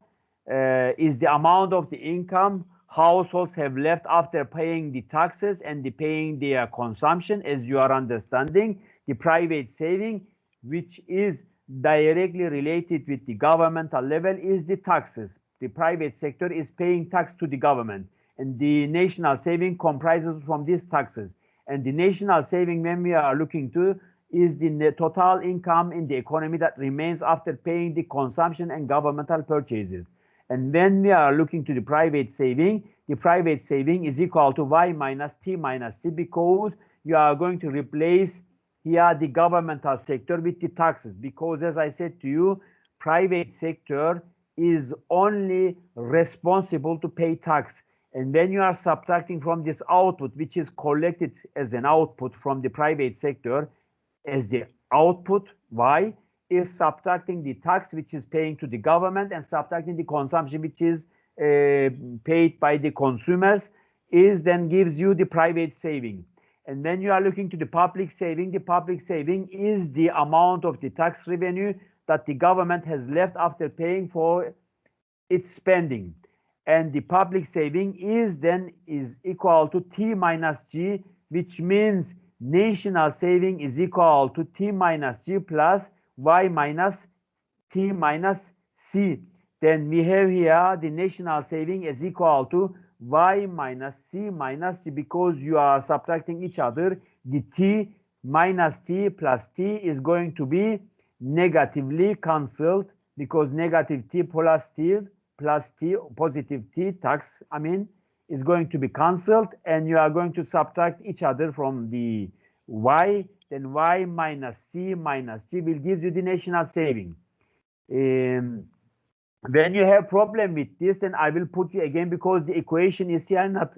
[SPEAKER 1] is the amount of the income households have left after paying the taxes and paying their consumption. As you are understanding, the private saving, which is directly related with the governmental level, is the taxes. The private sector is paying tax to the government, and the national saving comprises from these taxes. And the national saving, when we are looking to, is the total income in the economy that remains after paying the consumption and governmental purchases. And when we are looking to the private saving is equal to y minus t minus c, because you are going to replace here the governmental sector with the taxes, because as I said to you, private sector is only responsible to pay tax. And when you are subtracting from this output, which is collected as an output from the private sector, as the output, y is subtracting the tax which is paying to the government and subtracting the consumption which is paid by the consumers, is then gives you the private saving. And when you are looking to the public saving is the amount of the tax revenue that the government has left after paying for its spending. And the public saving is equal to t minus g, which means national saving is equal to t minus g plus y minus t minus c. Then we have here the national saving is equal to y minus c minus c, because you are subtracting each other. The t minus t plus t is going to be negatively cancelled, because negative t plus t positive t tax, is going to be cancelled, and you are going to subtract each other from the y. Then y minus c minus t will give you the national saving. When you have problem with this, then I will put you again, because the equation is here not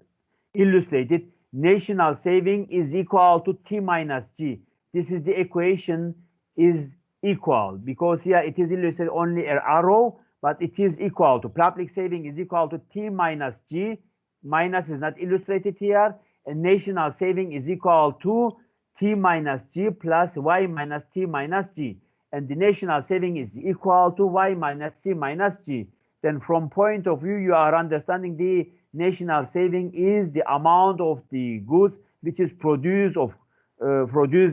[SPEAKER 1] illustrated. National saving is equal to t minus g. This is the equation is equal, because here it is illustrated only an arrow, but it is equal to public saving is equal to t minus g. Minus is not illustrated here, and national saving is equal to t minus g plus y minus t minus g. And the national saving is equal to y minus c minus g. Then from point of view, you are understanding the national saving is the amount of the goods which is produced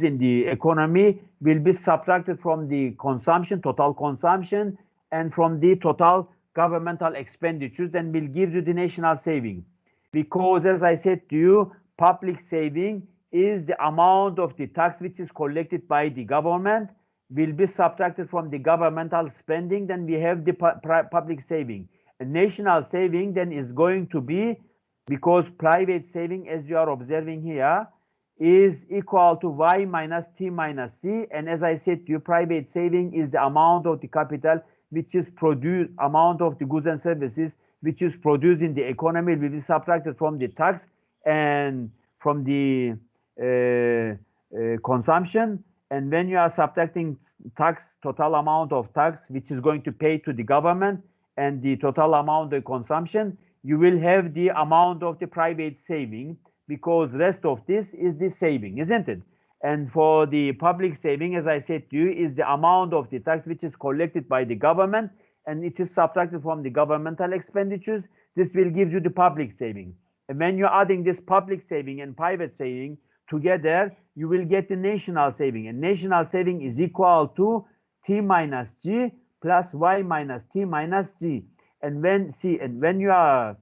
[SPEAKER 1] in the economy will be subtracted from the consumption, total consumption, and from the total governmental expenditures, then will give you the national saving. Because as I said to you, public saving is the amount of the tax which is collected by the government, will be subtracted from the governmental spending, then we have the public saving. And national saving then is going to be, because private saving, as you are observing here, is equal to y minus t minus c. And as I said to you, private saving is the amount of the capital which is produced, amount of the goods and services which is produced in the economy, will be subtracted from the tax and from the consumption. And when you are subtracting tax, total amount of tax which is going to pay to the government, and the total amount of consumption, you will have the amount of the private saving, because rest of this is the saving, isn't it? And for the public saving, as I said to you, is the amount of the tax which is collected by the government, and it is subtracted from the governmental expenditures. This will give you the public saving. And when you're adding this public saving and private saving together, you will get the national saving. And national saving is equal to t minus g plus y minus t minus g. And when you are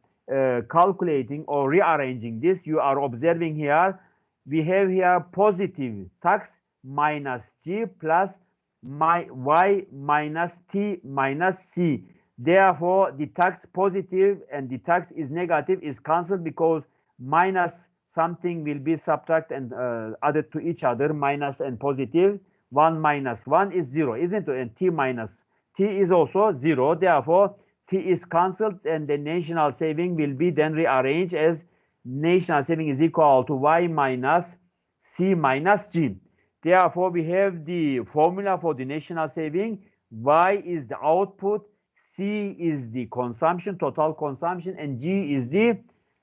[SPEAKER 1] calculating or rearranging this, you are observing here, we have here positive tax minus g plus y minus t minus c. Therefore, the tax positive and the tax is negative is cancelled, because minus something will be subtracted and added to each other, minus and positive. 1 minus 1 is 0, isn't it? And t minus t is also 0. Therefore, t is cancelled, and the national saving will be then rearranged as national saving is equal to y minus c minus g. Therefore, we have the formula for the national saving. Y is the output, C is the consumption, total consumption, and G is the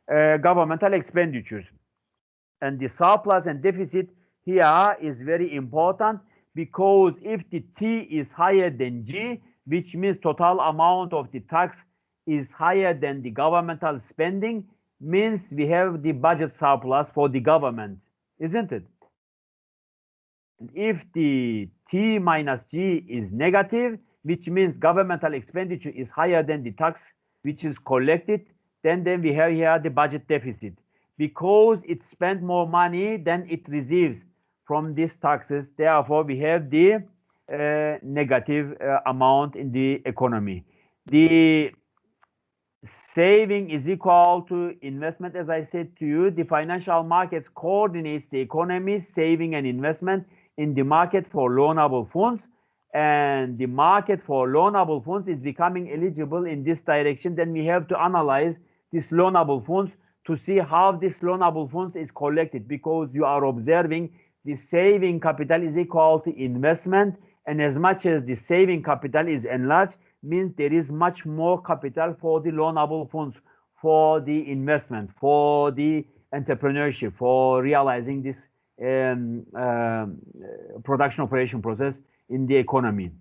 [SPEAKER 1] governmental expenditures. And the surplus and deficit here is very important, because if the T is higher than G, which means total amount of the tax is higher than the governmental spending, means we have the budget surplus for the government, isn't it? And if the T minus G is negative, which means governmental expenditure is higher than the tax which is collected, then we have here the budget deficit. Because it spent more money than it receives from these taxes, therefore we have the negative amount in the economy. The saving is equal to investment. As I said to you, the financial markets coordinates the economy, saving and investment in the market for loanable funds, and the market for loanable funds is becoming eligible in this direction. Then we have to analyze this loanable funds to see how this loanable funds is collected, because you are observing the saving capital is equal to investment, and as much as the saving capital is enlarged, means there is much more capital for the loanable funds, for the investment, for the entrepreneurship, for realizing this production operation process in the economy.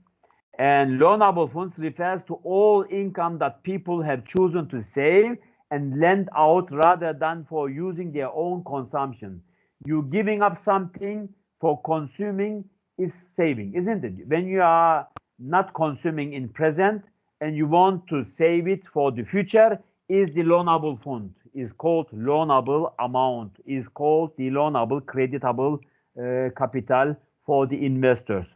[SPEAKER 1] And loanable funds refers to all income that people have chosen to save and lend out rather than for using their own consumption. You giving up something for consuming is saving, isn't it? When you are not consuming in present and you want to save it for the future, is the loanable fund, is called loanable amount, is called the loanable creditable capital for the investors.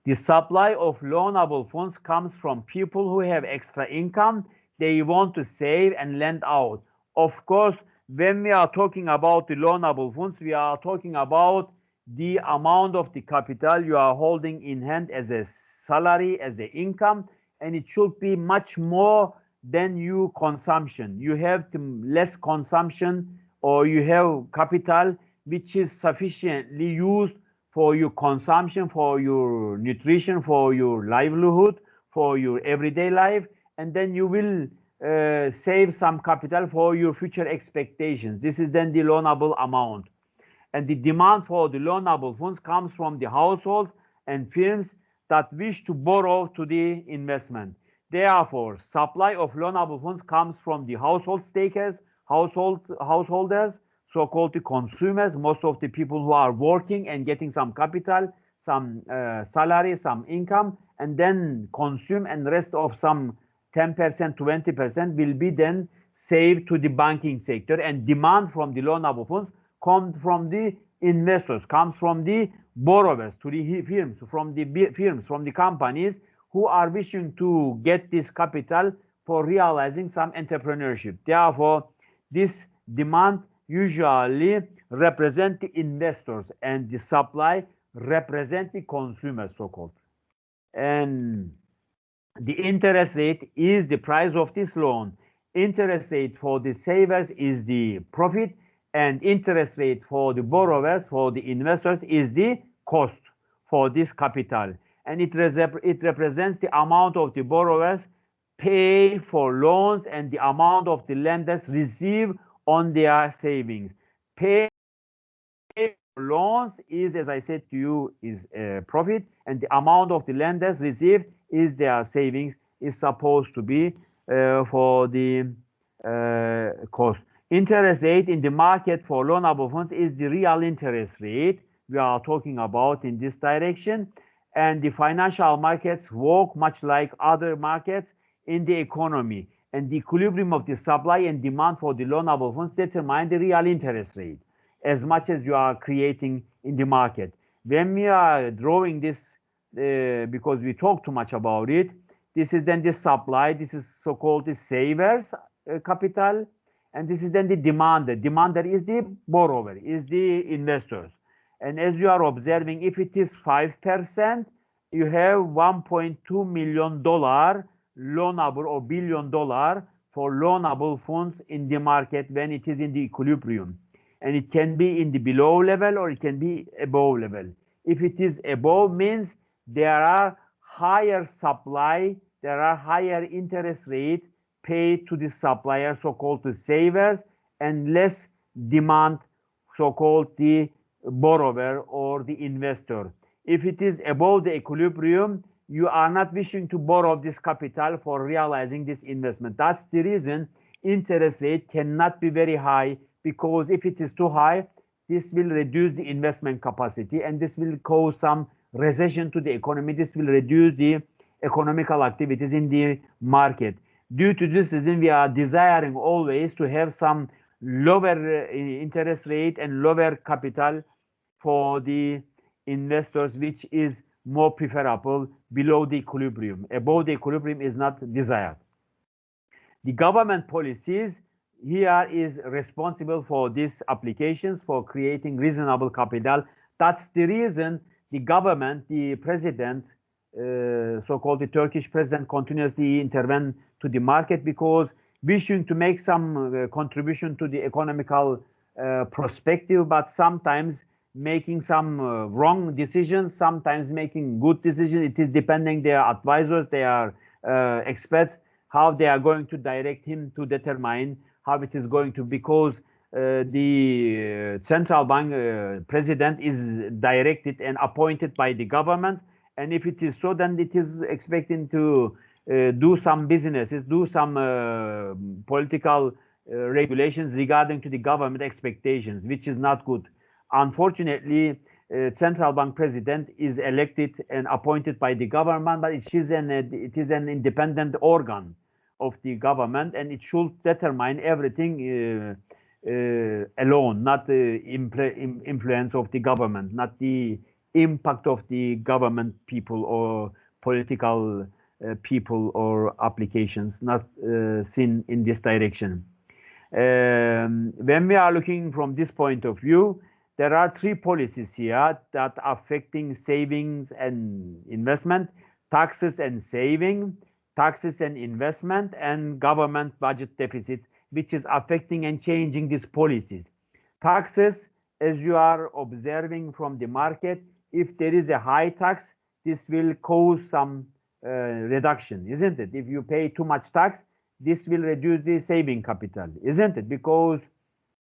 [SPEAKER 1] The supply of loanable funds comes from people who have extra income. They want to save and lend out. Of course, when we are talking about the loanable funds, we are talking about the amount of the capital you are holding in hand as a salary, as an income, and it should be much more than your consumption. You have less consumption, or you have capital which is sufficiently used for your consumption, for your nutrition, for your livelihood, for your everyday life, and then you will save some capital for your future expectations. This is then the loanable amount. And the demand for the loanable funds comes from the households and firms that wish to borrow to the investment. Therefore, supply of loanable funds comes from the household stakers, householders, so-called the consumers, most of the people who are working and getting some capital, some salary, some income, and then consume, and rest of some 10%, 20% will be then saved to the banking sector. And demand from the loanable funds comes from the investors, comes from the borrowers to the firms, from the companies who are wishing to get this capital for realizing some entrepreneurship. Therefore, this demand usually represent the investors, and the supply represent the consumers, so-called. And the interest rate is the price of this loan. Interest rate for the savers is the profit, and interest rate for the borrowers, for the investors, is the cost for this capital. And it represents the amount of the borrowers pay for loans and the amount of the lenders receive on their savings. Pay for loans is, as I said to you, is profit, and the amount of the lenders received is their savings, is supposed to be for the cost. Interest rate in the market for loanable funds is the real interest rate we are talking about in this direction. And the financial markets work much like other markets in the economy. And the equilibrium of the supply and demand for the loanable funds determine the real interest rate as much as you are creating in the market. When we are drawing this, because we talk too much about it, this is then the supply, this is so-called the savers capital, and this is then the demand. The demander is the borrower, is the investors. And as you are observing, if it is 5%, you have $1.2 million loanable, or $1 billion for loanable funds in the market when it is in the equilibrium. And it can be in the below level or it can be above level. If it is above, means there are higher supply, there are higher interest rates paid to the supplier, so-called the savers, and less demand, so-called the borrower or the investor. If it is above the equilibrium, you are not wishing to borrow this capital for realizing this investment. That's the reason interest rate cannot be very high, because if it is too high, this will reduce the investment capacity, and this will cause some recession to the economy. This will reduce the economical activities in the market. Due to this reason, we are desiring always to have some lower interest rate and lower capital for the investors, which is more preferable below the equilibrium. Above the equilibrium is not desired. The government policies here is responsible for these applications, for creating reasonable capital. That's the reason the government, the president, so-called the Turkish president, continuously intervene to the market, because wishing to make some contribution to the economical perspective, but sometimes making some wrong decisions, sometimes making good decisions. It is depending their advisors, their experts, how they are going to direct him to determine how it is going to, because the central bank president is directed and appointed by the government. And if it is so, then it is expecting to do some businesses, do some political regulations regarding to the government expectations, which is not good. Unfortunately, central bank president is elected and appointed by the government, but it is an independent organ of the government, and it should determine everything alone, not the influence of the government, not the impact of the government people or political people or applications, not seen in this direction. When we are looking from this point of view, there are three policies here that are affecting savings and investment: taxes and saving, taxes and investment, and government budget deficits, which is affecting and changing these policies. Taxes, as you are observing from the market, if there is a high tax, this will cause some reduction, isn't it? If you pay too much tax, this will reduce the saving capital, isn't it? Because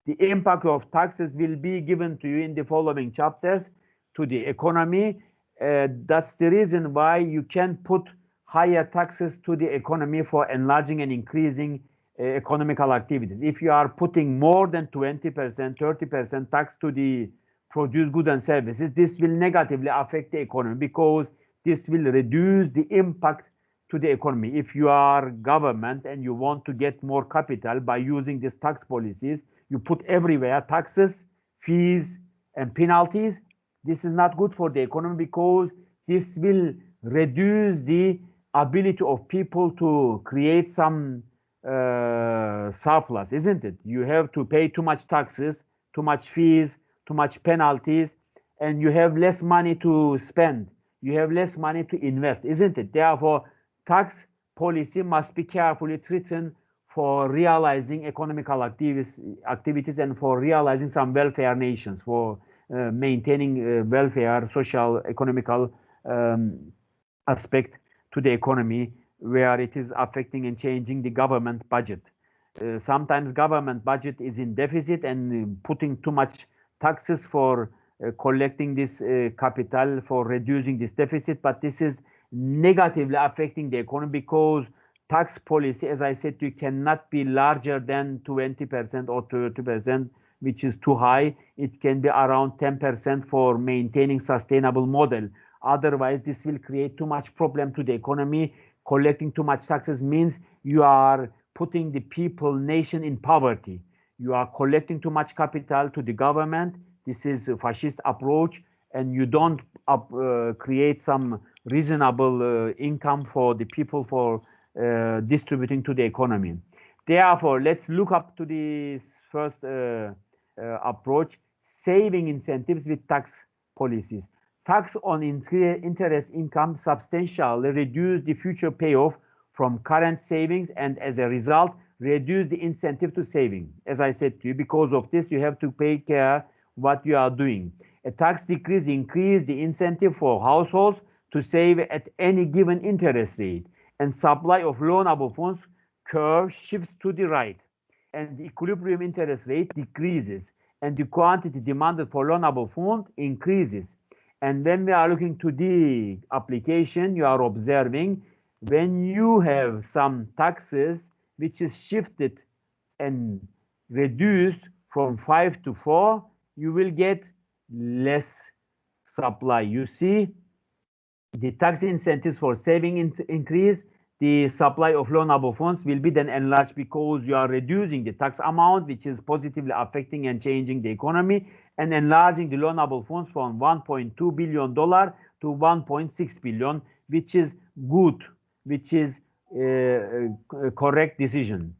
[SPEAKER 1] the impact of taxes will be given to you in the following chapters to the economy. That's the reason why you can put higher taxes to the economy for enlarging and increasing economical activities. If you are putting more than 20%, 30% tax to the produced goods and services, this will negatively affect the economy because this will reduce the impact to the economy. If you are government and you want to get more capital by using these tax policies, you put everywhere taxes, fees, and penalties. This is not good for the economy because this will reduce the ability of people to create some surplus, isn't it? You have to pay too much taxes, too much fees, too much penalties, and you have less money to spend. You have less money to invest, isn't it? Therefore, tax policy must be carefully treated for realizing economical activities and for realizing some welfare nations, for maintaining welfare, social, economical aspect to the economy, where it is affecting and changing the government budget. Sometimes government budget is in deficit and putting too much taxes for collecting this capital, for reducing this deficit, but this is negatively affecting the economy because tax policy, as I said, you cannot be larger than 20% or 30%, which is too high. It can be around 10% for maintaining sustainable model. Otherwise, this will create too much problem to the economy. Collecting too much taxes means you are putting the people, nation in poverty. You are collecting too much capital to the government. This is a fascist approach, and you don't create some reasonable income for the people for distributing to the economy. Therefore, let's look up to this first approach: saving incentives with tax policies. Tax on interest income substantially reduce the future payoff from current savings, and as a result, reduce the incentive to saving. As I said to you, because of this, you have to pay care what you are doing. A tax decrease increases the incentive for households to save at any given interest rate, and supply of loanable funds curve shifts to the right, and the equilibrium interest rate decreases, and the quantity demanded for loanable funds increases. And when we are looking to the application, you are observing when you have some taxes which is shifted and reduced from 5 to 4, you will get less supply. You see, the tax incentives for saving increase, the supply of loanable funds will be then enlarged because you are reducing the tax amount, which is positively affecting and changing the economy, and enlarging the loanable funds from $1.2 billion to $1.6 billion, which is good, which is a correct decision.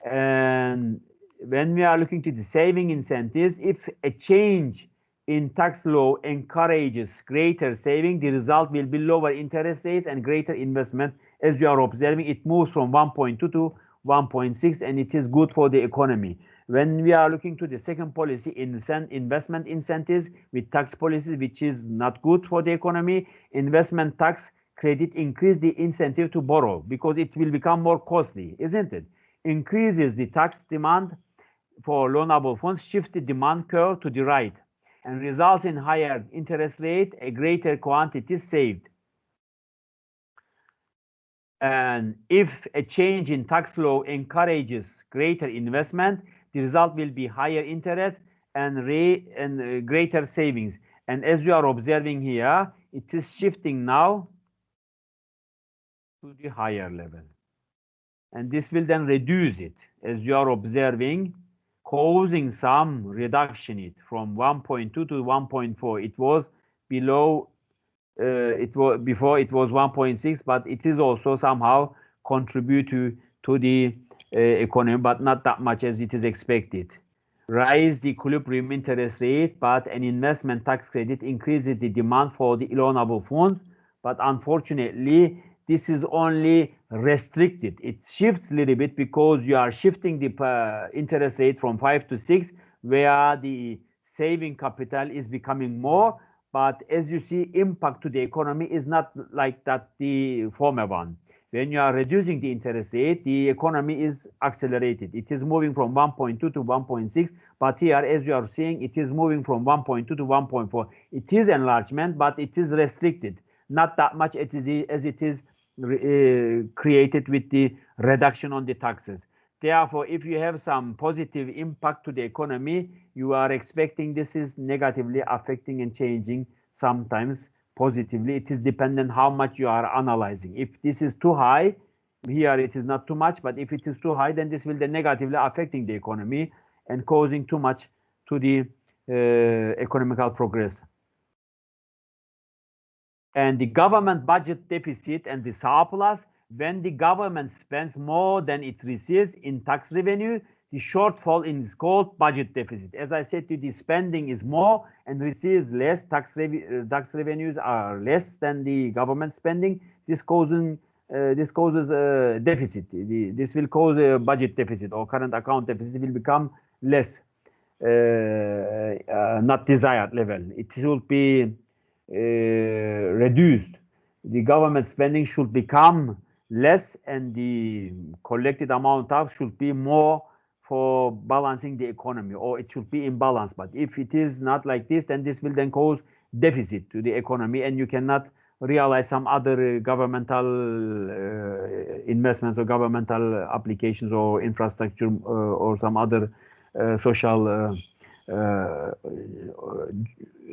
[SPEAKER 1] And when we are looking to the saving incentives, if a change in tax law encourages greater saving, the result will be lower interest rates and greater investment. As you are observing, it moves from 1.2 to 1.6, and it is good for the economy. When we are looking to the second policy, investment incentives with tax policies, which is not good for the economy, investment tax credit increase the incentive to borrow because it will become more costly, isn't it? Increases the tax demand for loanable funds, shift the demand curve to the right, and results in higher interest rate, a greater quantity saved. And if a change in tax law encourages greater investment, the result will be higher interest and greater savings. And as you are observing here, it is shifting now to the higher level. And this will then reduce it, as you are observing, causing some reduction it from 1.2 to 1.4. It was below, it was before it was 1.6, but it is also somehow contribute to the economy, but not that much as it is expected. Raise the equilibrium interest rate, but an investment tax credit increases the demand for the loanable funds. But unfortunately, this is only restricted. It shifts a little bit because you are shifting the interest rate from 5 to 6, where the saving capital is becoming more. But as you see, impact to the economy is not like that the former one. When you are reducing the interest rate, the economy is accelerated. It is moving from 1.2 to 1.6, but here, as you are seeing, it is moving from 1.2 to 1.4. It is enlargement, but it is restricted. Not that much as it is created with the reduction on the taxes. Therefore, if you have some positive impact to the economy, you are expecting this is negatively affecting and changing sometimes positively. It is dependent how much you are analyzing. If this is too high, here it is not too much, but if it is too high, then this will be negatively affecting the economy and causing too much to the economical progress. And the government budget deficit and the surplus, when the government spends more than it receives in tax revenue, the shortfall is called budget deficit. As I said, the spending is more and receives less. Tax revenues are less than the government spending. This causes deficit. This will cause a budget deficit, or current account deficit will become less, not desired level. It should be reduced. The government spending should become less, and the collected amount of should be more for balancing the economy, or it should be in balance. But if it is not like this, then this will then cause deficit to the economy, and you cannot realize some other governmental investments or governmental applications or infrastructure or some other social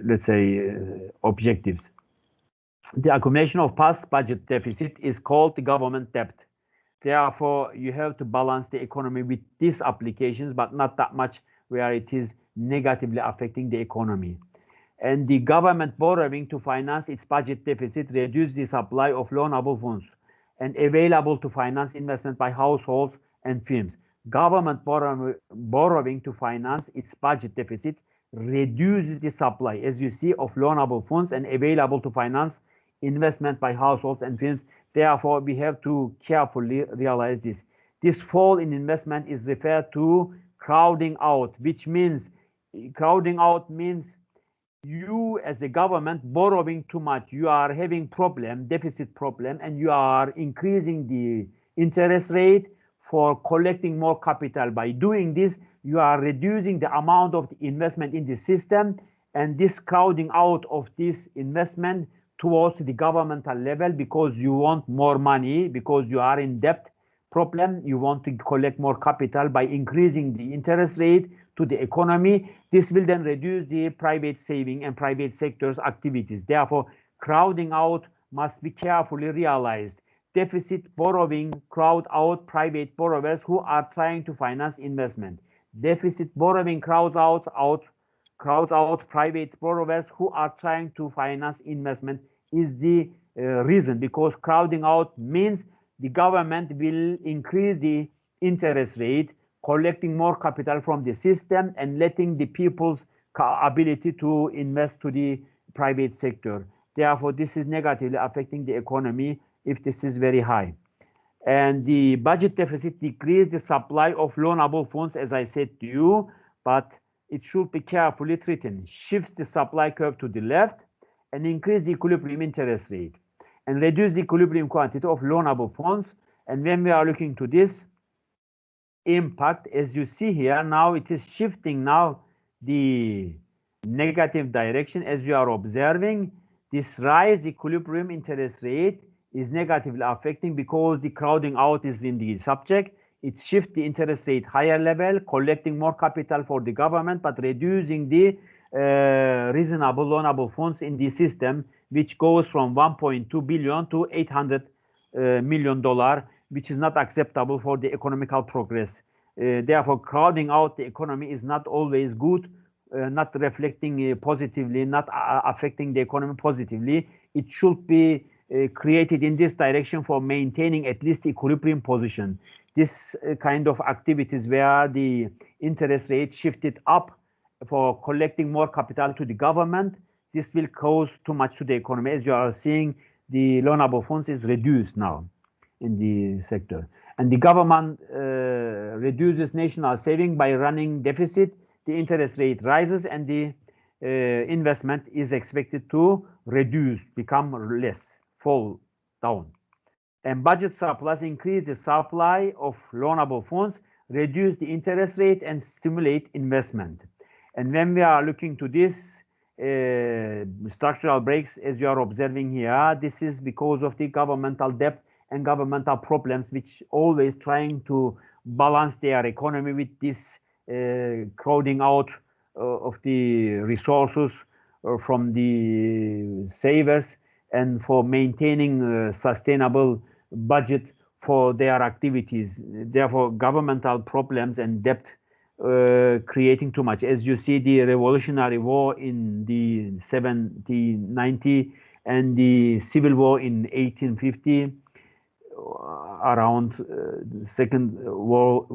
[SPEAKER 1] let's say objectives. The accumulation of past budget deficit is called the government debt. Therefore, you have to balance the economy with these applications, but not that much where it is negatively affecting the economy. And the government borrowing to finance its budget deficit reduces the supply of loanable funds and available to finance investment by households and firms. Government borrowing to finance its budget deficit reduces the supply, as you see, of loanable funds and available to finance investment by households and firms. Therefore, we have to carefully realize this. This fall in investment is referred to crowding out, which means crowding out means you as a government borrowing too much. You are having deficit problem, and you are increasing the interest rate for collecting more capital. By doing this, you are reducing the amount of the investment in the system, and this crowding out of this investment towards the governmental level, because you want more money, because you are in debt problem, you want to collect more capital by increasing the interest rate to the economy. This will then reduce the private saving and private sector's activities. Therefore, crowding out must be carefully realized. Deficit borrowing crowd out private borrowers who are trying to finance investment. Deficit borrowing crowds out private borrowers who are trying to finance investment is the reason, because crowding out means the government will increase the interest rate, collecting more capital from the system and letting the people's ability to invest to the private sector. Therefore, this is negatively affecting the economy if this is very high. And the budget deficit decreases the supply of loanable funds, as I said to you, but it should be carefully treated. Shift the supply curve to the left and increase the equilibrium interest rate and reduce the equilibrium quantity of loanable funds. And when we are looking to this impact, as you see here, now it is shifting now the negative direction. As you are observing, this rise equilibrium interest rate is negatively affecting, because the crowding out is in the subject. It shifts the interest rate higher level, collecting more capital for the government, but reducing the reasonable loanable funds in the system, which goes from 1.2 billion to 800 million dollar, which is not acceptable for the economical progress. Therefore, crowding out the economy is not always good, not reflecting positively, not affecting the economy positively. It should be created in this direction for maintaining at least equilibrium position. This kind of activities where the interest rate shifted up for collecting more capital to the government, this will cause too much to the economy. As you are seeing, the loanable funds is reduced now in the sector. And the government reduces national saving by running deficit, the interest rate rises, and the investment is expected to reduce, become less, fall down. And budget surplus increase the supply of loanable funds, reduce the interest rate, and stimulate investment. And when we are looking to this structural breaks, as you are observing here, this is because of the governmental debt and governmental problems, which always trying to balance their economy with this crowding out of the resources from the savers, and for maintaining sustainable budget for their activities. Therefore, governmental problems and debt creating too much. As you see, the revolutionary war in the 1790 and the civil war in 1850, around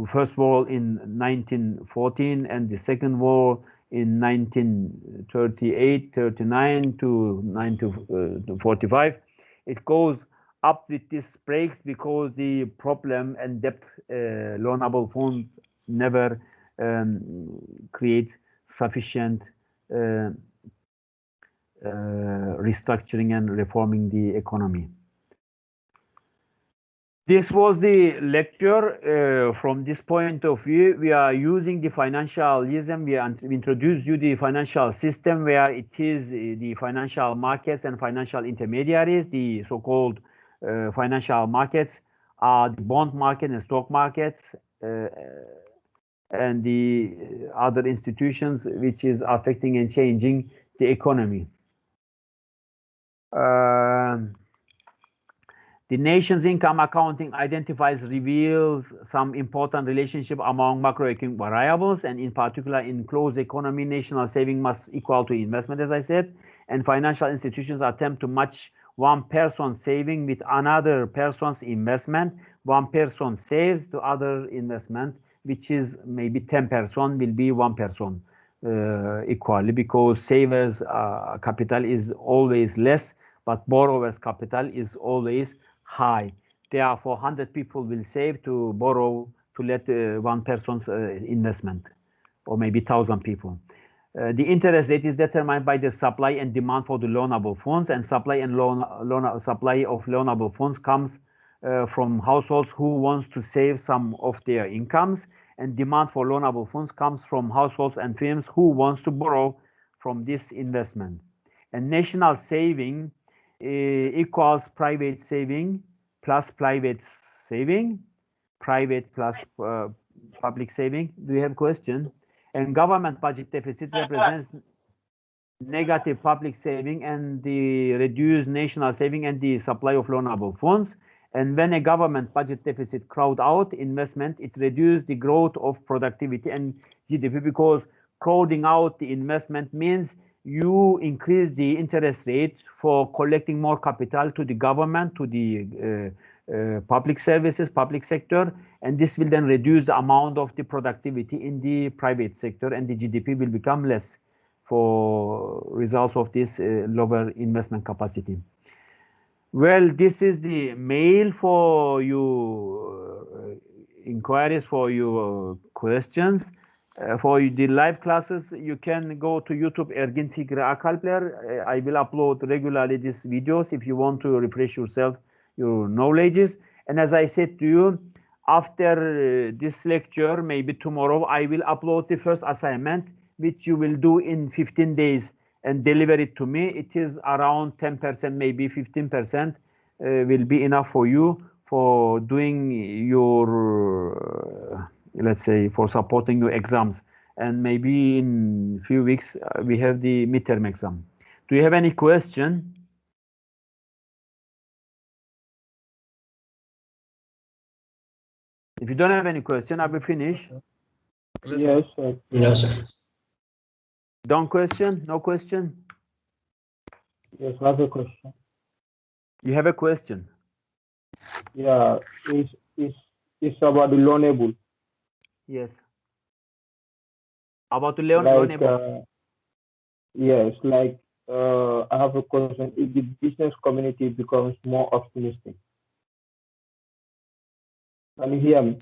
[SPEAKER 1] first war in 1914 and the second war in 1938, 39 to 1945. It goes up with these breaks because the problem and debt loanable funds never create sufficient restructuring and reforming the economy. This was the lecture. From this point of view, we are using the financialism. We introduce you the financial system where it is the financial markets and financial intermediaries. The so-called financial markets are the bond market and stock markets, and the other institutions which is affecting and changing the economy. The nation's income accounting reveals some important relationship among macroeconomic variables, and in particular in closed economy, national saving must equal to investment, as I said, and financial institutions attempt to match one person's saving with another person's investment. One person saves to other investment, which is maybe 10 person will be 1 person equally, because savers capital is always less, but borrowers capital is always high. Therefore, 100 people will save to borrow to let one person's investment, or maybe 1,000 people. The interest rate is determined by the supply and demand for the loanable funds, and supply of loanable funds comes from households who wants to save some of their incomes, and demand for loanable funds comes from households and firms who wants to borrow from this investment. And national saving equals private saving plus private saving, private plus public saving. Do you have a question? And government budget deficit represents negative public saving and the reduced national saving and the supply of loanable funds. And when a government budget deficit crowd out investment, it reduces the growth of productivity and GDP, because crowding out the investment means you increase the interest rate for collecting more capital to the government, to the public services, public sector, and this will then reduce the amount of the productivity in the private sector, and the GDP will become less for results of this lower investment capacity. Well, this is the mail for you inquiries, for your questions. For the live classes, you can go to YouTube Ergin Fikri Akalpler. I will upload regularly these videos if you want to refresh yourself, your knowledges. And as I said to you, after this lecture, maybe tomorrow, I will upload the first assignment, which you will do in 15 days and deliver it to me. It is around 10%, maybe 15% will be enough for you for doing your, let's say, for supporting your exams and maybe in a few weeks we have the midterm exam. Do you have any question? If you don't have any question, I will finish.
[SPEAKER 3] Yes, sir.
[SPEAKER 4] No, sir.
[SPEAKER 1] Don't question? No question?
[SPEAKER 3] Yes, I have a question.
[SPEAKER 1] You have a question?
[SPEAKER 3] Yeah, it's about the loanable.
[SPEAKER 1] Yes. About the
[SPEAKER 3] Like,
[SPEAKER 1] loanable?
[SPEAKER 3] yes, like I have a question. If the business community becomes more optimistic, can you hear me?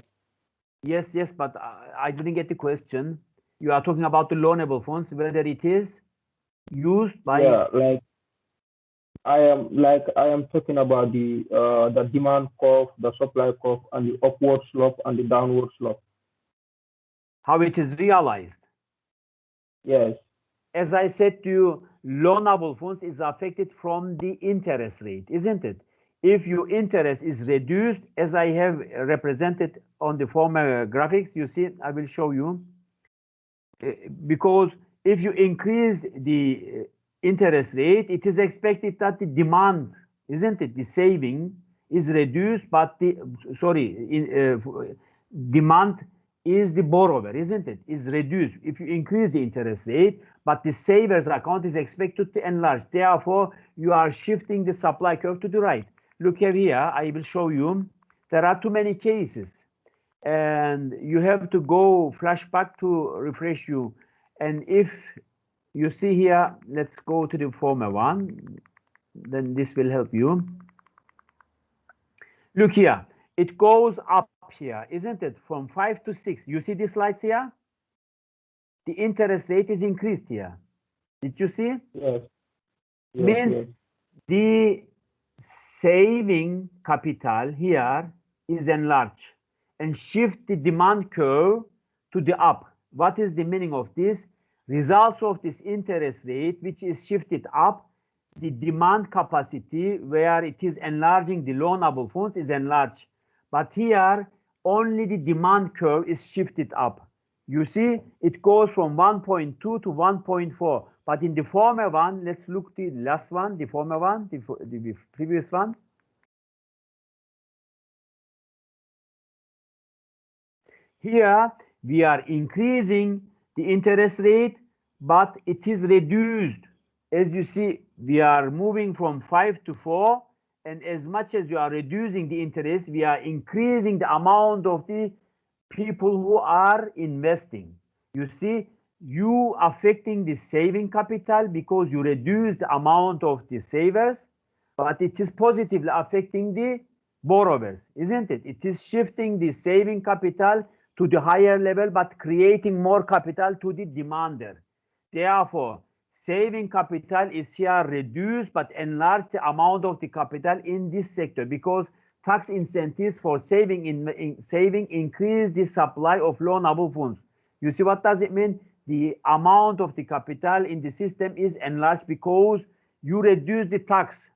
[SPEAKER 1] Yes, yes, but I didn't get the question. You are talking about the loanable funds, whether it is used by...
[SPEAKER 3] Yeah, like I am talking about the demand curve, the supply curve, and the upward slope and the downward slope.
[SPEAKER 1] how it is realized.
[SPEAKER 3] Yes.
[SPEAKER 1] As I said to you, loanable funds is affected from the interest rate, isn't it? If your interest is reduced, as I have represented on the former graphics, you see, I will show you. Because if you increase the interest rate, it is expected that the demand, isn't it? The saving is reduced, but the, demand is the borrower, isn't it? Is reduced if you increase the interest rate, but the savers account is expected to enlarge. Therefore, you are shifting the supply curve to the right. Look here, I will show you. There are too many cases, and you have to go flashback to refresh you. And if you see here, let's go to the former one, then this will help you. Look here, it goes up here, isn't it? From 5 to 6. You see these slides here? The interest rate is increased here. Did you see?
[SPEAKER 3] Yes.
[SPEAKER 1] Means
[SPEAKER 3] Yes.
[SPEAKER 1] the saving capital here is enlarged and shift the demand curve to the up. What is the meaning of this? Results of this interest rate, which is shifted up, the demand capacity where it is enlarging the loanable funds is enlarged. But here, only the demand curve is shifted up. You see, it goes from 1.2 to 1.4. But in the former one, let's look the last one, the former one, the previous one. Here, we are increasing the interest rate, but it is reduced. As you see, we are moving from 5 to 4. And as much as you are reducing the interest, we are increasing the amount of the people who are investing. You see, you affecting the saving capital because you reduce the amount of the savers, but it is positively affecting the borrowers, isn't it? It is shifting the saving capital to the higher level, but creating more capital to the demander. Therefore, saving capital is here reduced, but enlarge the amount of the capital in this sector because tax incentives for saving increase the supply of loanable funds. You see what does it mean? The amount of the capital in the system is enlarged because you reduce the tax.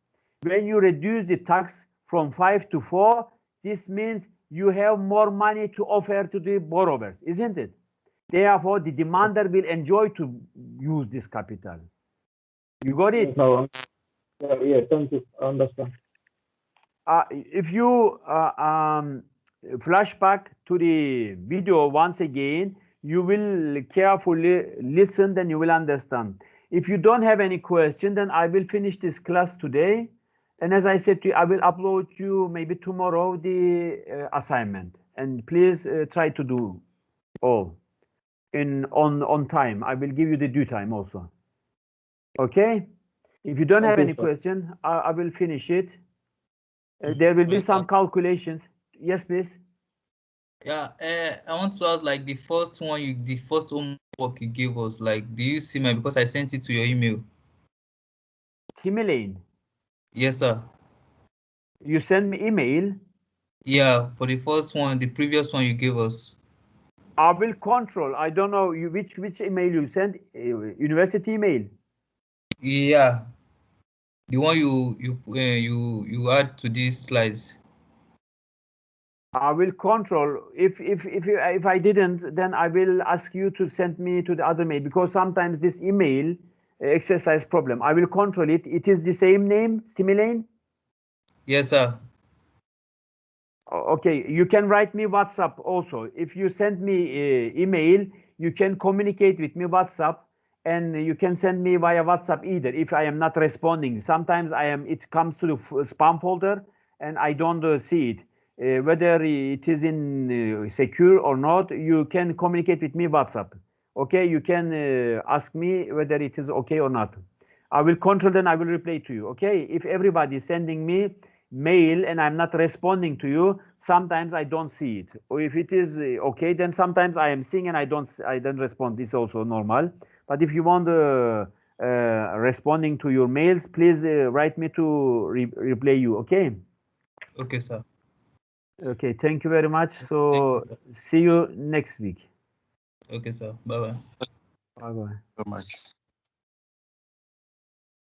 [SPEAKER 1] When you reduce the tax from 5 to 4, this means you have more money to offer to the borrowers, isn't it? Therefore, the demander will enjoy to use this capital. You got it?
[SPEAKER 3] No. Yeah, thank you. I understand.
[SPEAKER 1] If you flash back to the video once again, you will carefully listen, then you will understand. If you don't have any question, then I will finish this class today. And as I said to you, I will upload you maybe tomorrow the assignment. And please try to do all on time. I will give you the due time also. Okay? If you don't have any question, I will finish it. There will be some calculations. Yes, please.
[SPEAKER 4] Yeah, I want to ask, like the first homework you gave us, like, do you see my, because I sent it to your email.
[SPEAKER 1] Timelaine.
[SPEAKER 4] Yes, sir.
[SPEAKER 1] You send me email.
[SPEAKER 4] Yeah, for the first one, the previous one you gave us.
[SPEAKER 1] I will control. I don't know which email you send. University email.
[SPEAKER 4] Yeah, the one you add to these slides.
[SPEAKER 1] I will control. If I didn't, then I will ask you to send me to the other mail, because sometimes this email exercise problem. I will control it. It is the same name, Stimulane?
[SPEAKER 4] Yes, sir.
[SPEAKER 1] Okay, you can write me WhatsApp also. If you send me email, you can communicate with me WhatsApp, and you can send me via WhatsApp either if I am not responding. Sometimes it comes to the spam folder and I don't see it. Whether it is in secure or not, you can communicate with me WhatsApp. Okay, you can ask me whether it is okay or not. I will control, then I will reply to you. Okay, if everybody is sending me mail and I'm not responding to you, sometimes I don't see it. Or if it is okay, then sometimes I am seeing and I don't respond. This is also normal. But if you want responding to your mails, please write me to reply you. Okay.
[SPEAKER 4] Okay, sir.
[SPEAKER 1] Okay. Thank you very much.
[SPEAKER 4] Thank
[SPEAKER 1] So
[SPEAKER 4] you, sir.
[SPEAKER 1] see you next week.
[SPEAKER 4] Okay, sir. Bye bye.
[SPEAKER 1] Bye bye.
[SPEAKER 2] So much.